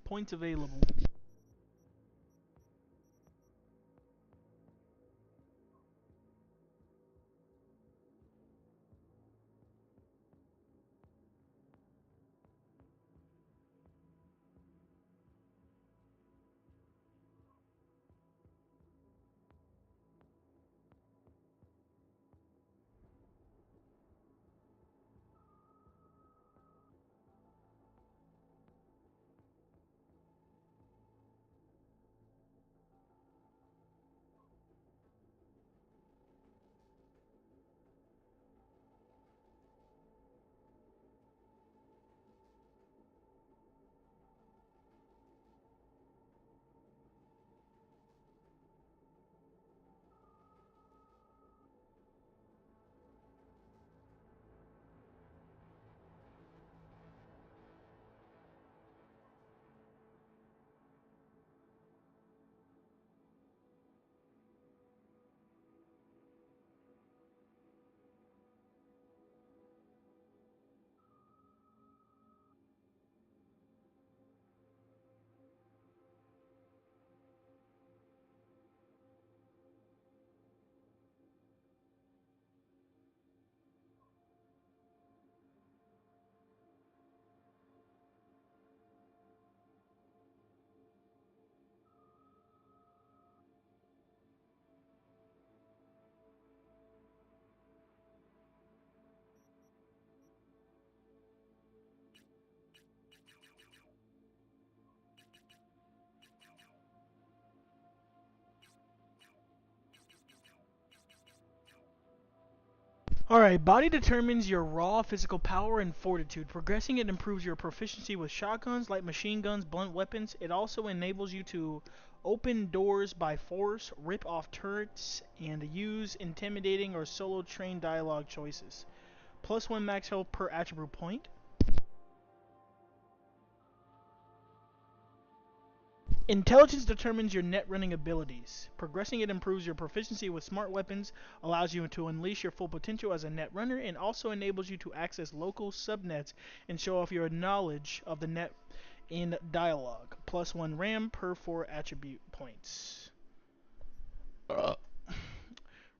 Points available. Alright, body determines your raw physical power and fortitude. Progressing it improves your proficiency with shotguns, light machine guns, blunt weapons. It also enables you to open doors by force, rip off turrets, and use intimidating or solo train dialogue choices. +1 max health per attribute point. Intelligence determines your net running abilities. Progressing it improves your proficiency with smart weapons, allows you to unleash your full potential as a net runner, and also enables you to access local subnets and show off your knowledge of the net in dialogue. +1 RAM per 4 attribute points.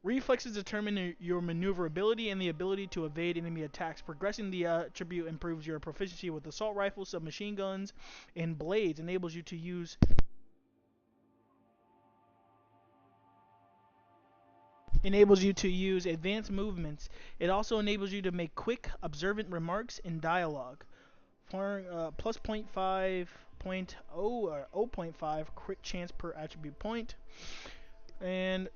Reflexes determine your maneuverability and the ability to evade enemy attacks. Progressing the attribute improves your proficiency with assault rifles, submachine guns, and blades. Enables you to use advanced movements. It also enables you to make quick, observant remarks in dialogue. Plus 0.5 or 0.5 crit chance per attribute point. And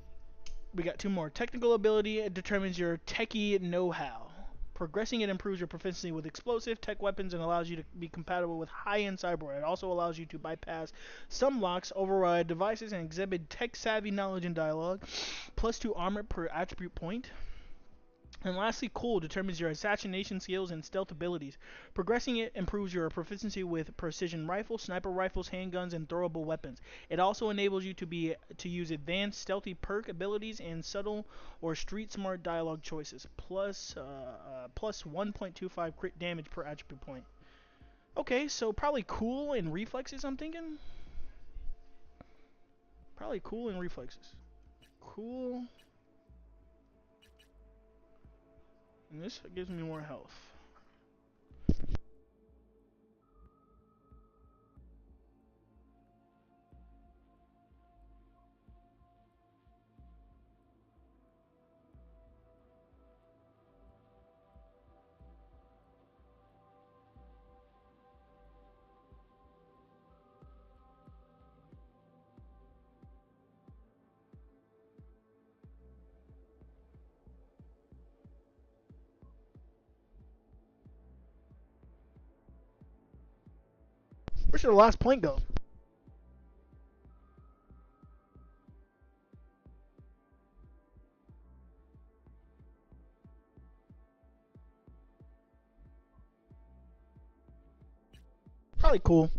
we got two more. Technical ability, it determines your techie know-how. Progressing it improves your proficiency with explosive tech weapons and allows you to be compatible with high-end cyberware. It also allows you to bypass some locks, override devices, and exhibit tech-savvy knowledge in dialogue. +2 armor per attribute point. And lastly, cool determines your assassination skills and stealth abilities. Progressing it improves your proficiency with precision rifles, sniper rifles, handguns, and throwable weapons. It also enables you to use advanced stealthy perk abilities and subtle or street smart dialogue choices. Plus 1.25 crit damage per attribute point. Okay, so probably cool and reflexes, I'm thinking. Probably cool and reflexes. Cool. And this gives me more health. Where should the last point go? Probably cool.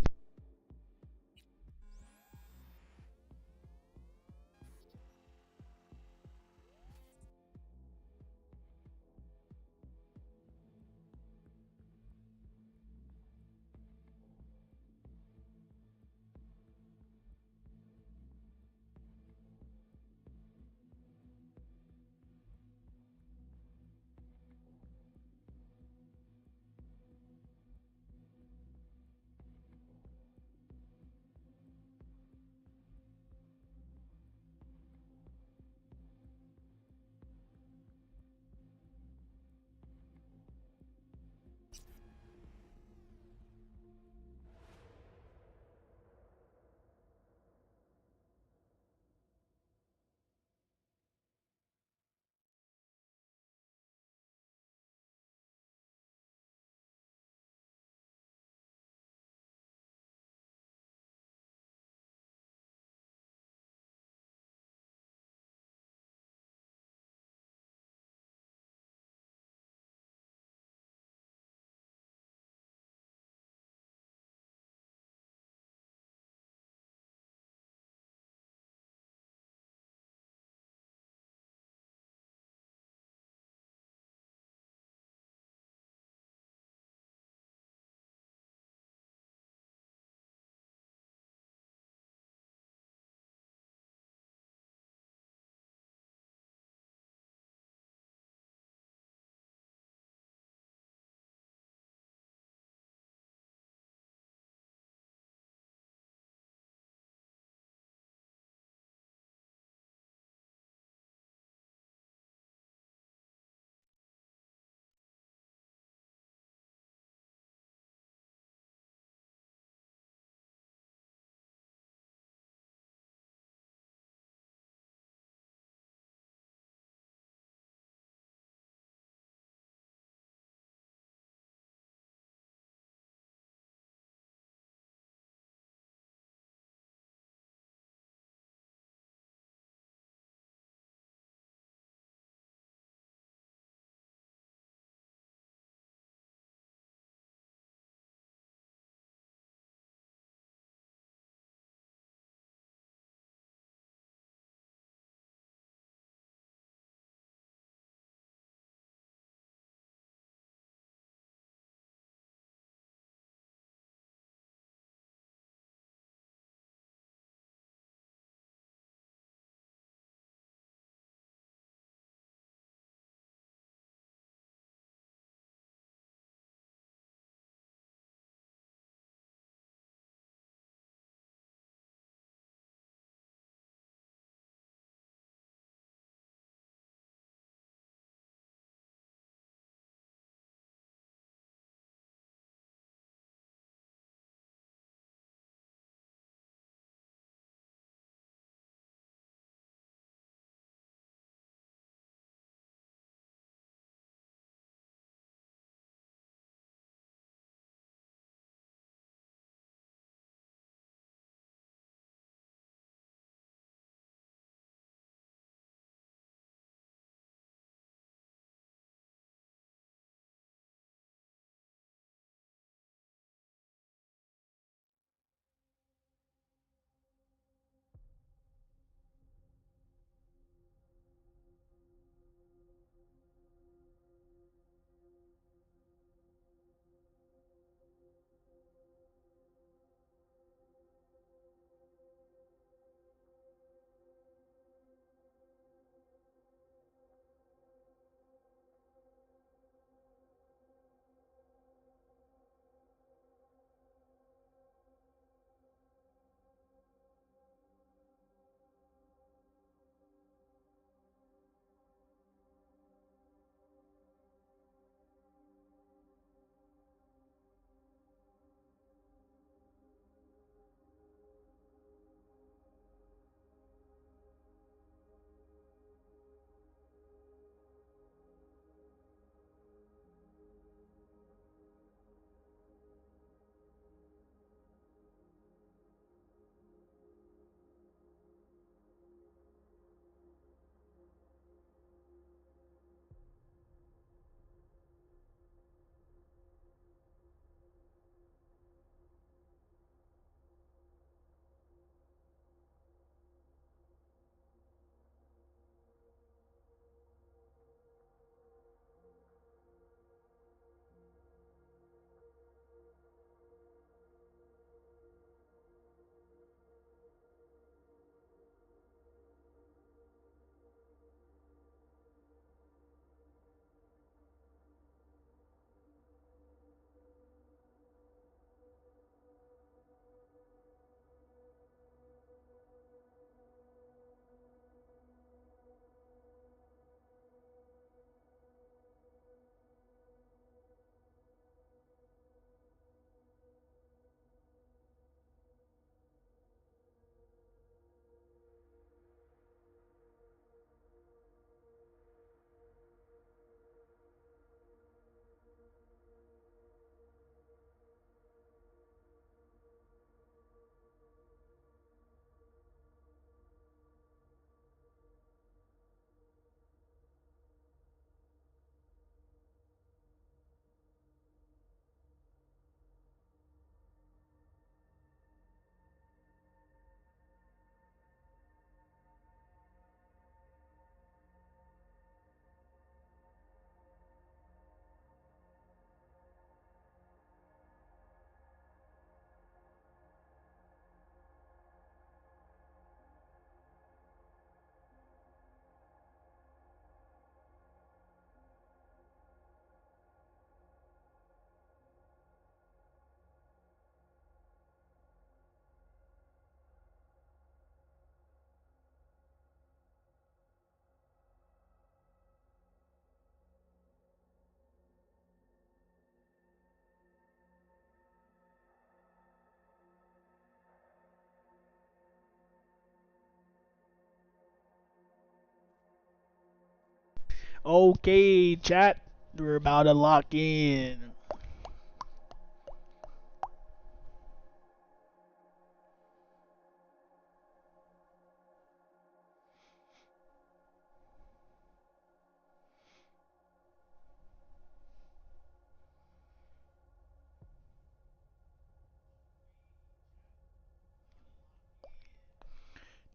Okay, chat. We're about to lock in.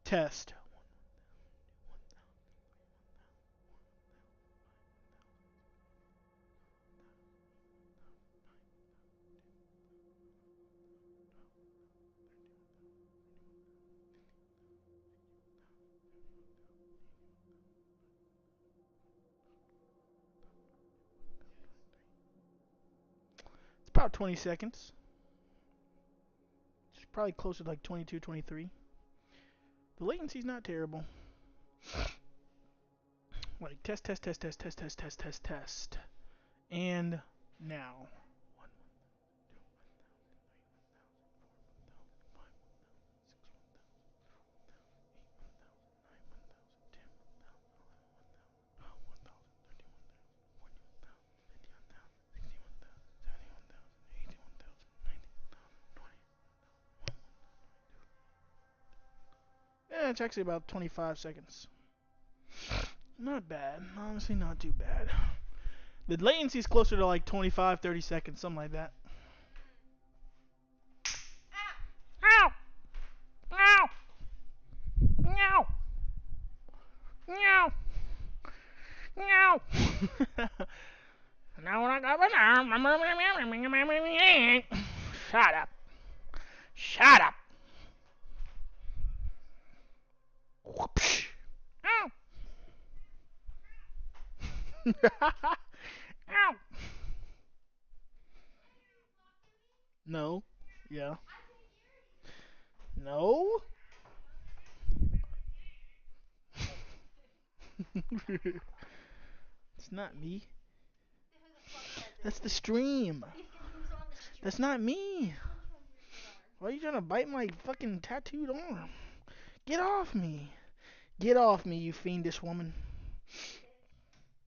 Test. It's about 20 seconds. It's probably closer to like 22, 23. The latency's not terrible. Like test, test, test, test, test, test, test, test, test. And now. Yeah, it's actually about 25 seconds. Not bad. Honestly, not too bad. The latency is closer to like 25, 30 seconds, something like that. Ow! Ow! Meow! Meow! Meow! Now when I got my arm, shut up. Shut up. Whoopsh. Ow! Ow! No. Yeah. No. It's not me. That's the stream. That's not me. Why are you trying to bite my fucking tattooed arm? Get off me. Get off me, you fiendish woman.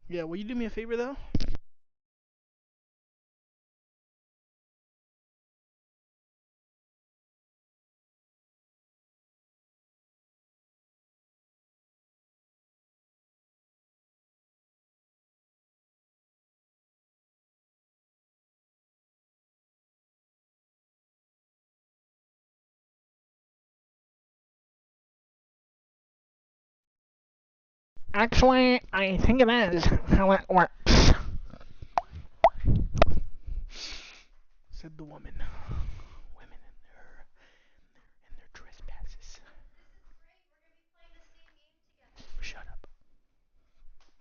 Yeah, will you do me a favor though? Actually, I think it is how it works. Said the woman. Women and their trespasses. Shut up.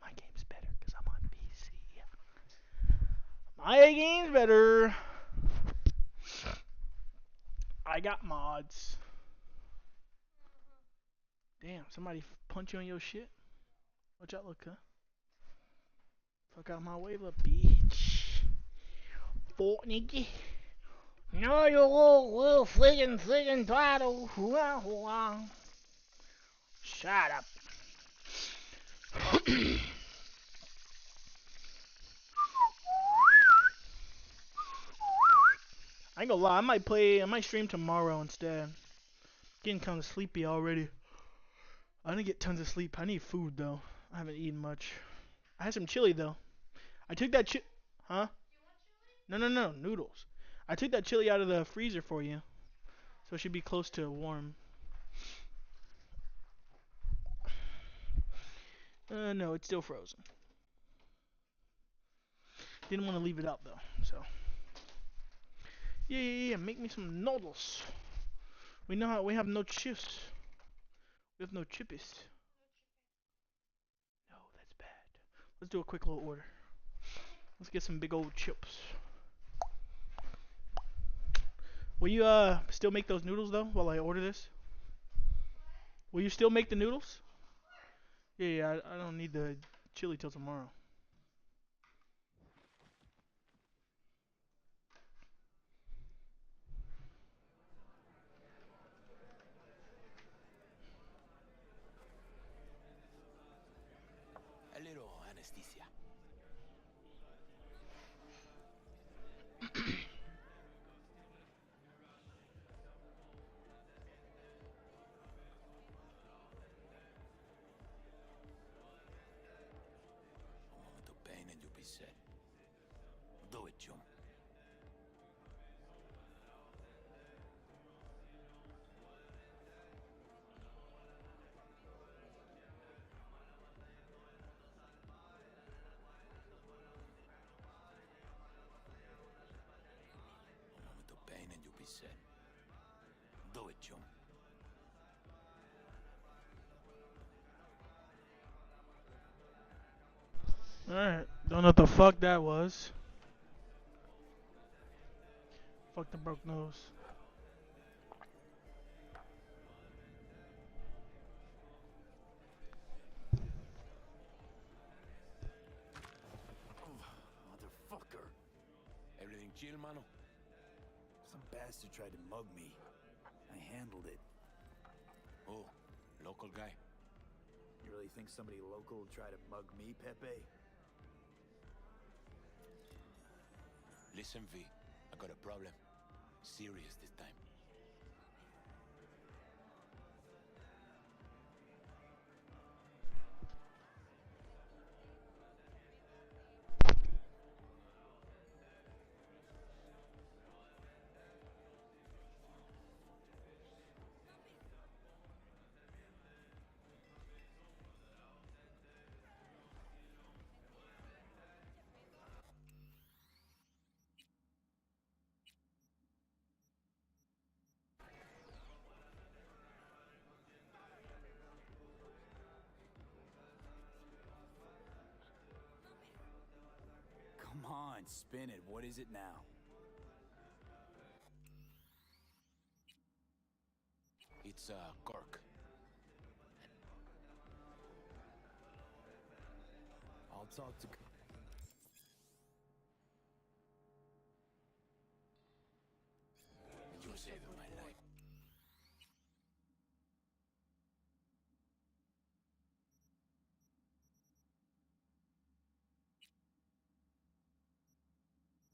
My game's better because I'm on PC. My game's better. I got mods. Damn, somebody punch you on your shit? Watch out, look, huh? Fuck out my way, little bitch. Fort nigga. No, you little friggin' twaddle. Shut up. I ain't gonna lie, I might stream tomorrow instead. Getting kinda sleepy already. I didn't get tons of sleep. I need food though. I haven't eaten much. I had some chili though. I took that huh? No, noodles. I took that chili out of the freezer for you. So it should be close to warm. No, it's still frozen. Didn't want to leave it out though, so. Yeah, make me some noodles. We have no chips. We have no chippies. No, that's bad. Let's do a quick little order. Let's get some big old chips. Will you still make those noodles though while I order this? Will you still make the noodles? Yeah, I don't need the chili till tomorrow. A little anesthesia. he said. Do it, chum. Alright, don't know what the fuck that was. Fuck the broke nose. Motherfucker. Everything chill, mano? Some bastard tried to mug me. I handled it. Oh, local guy. You really think somebody local would try to mug me, Pepe? Listen, V. I got a problem. Serious this time. Come on, spin it. What is it now? It's, cork. I'll talk to... Did you say the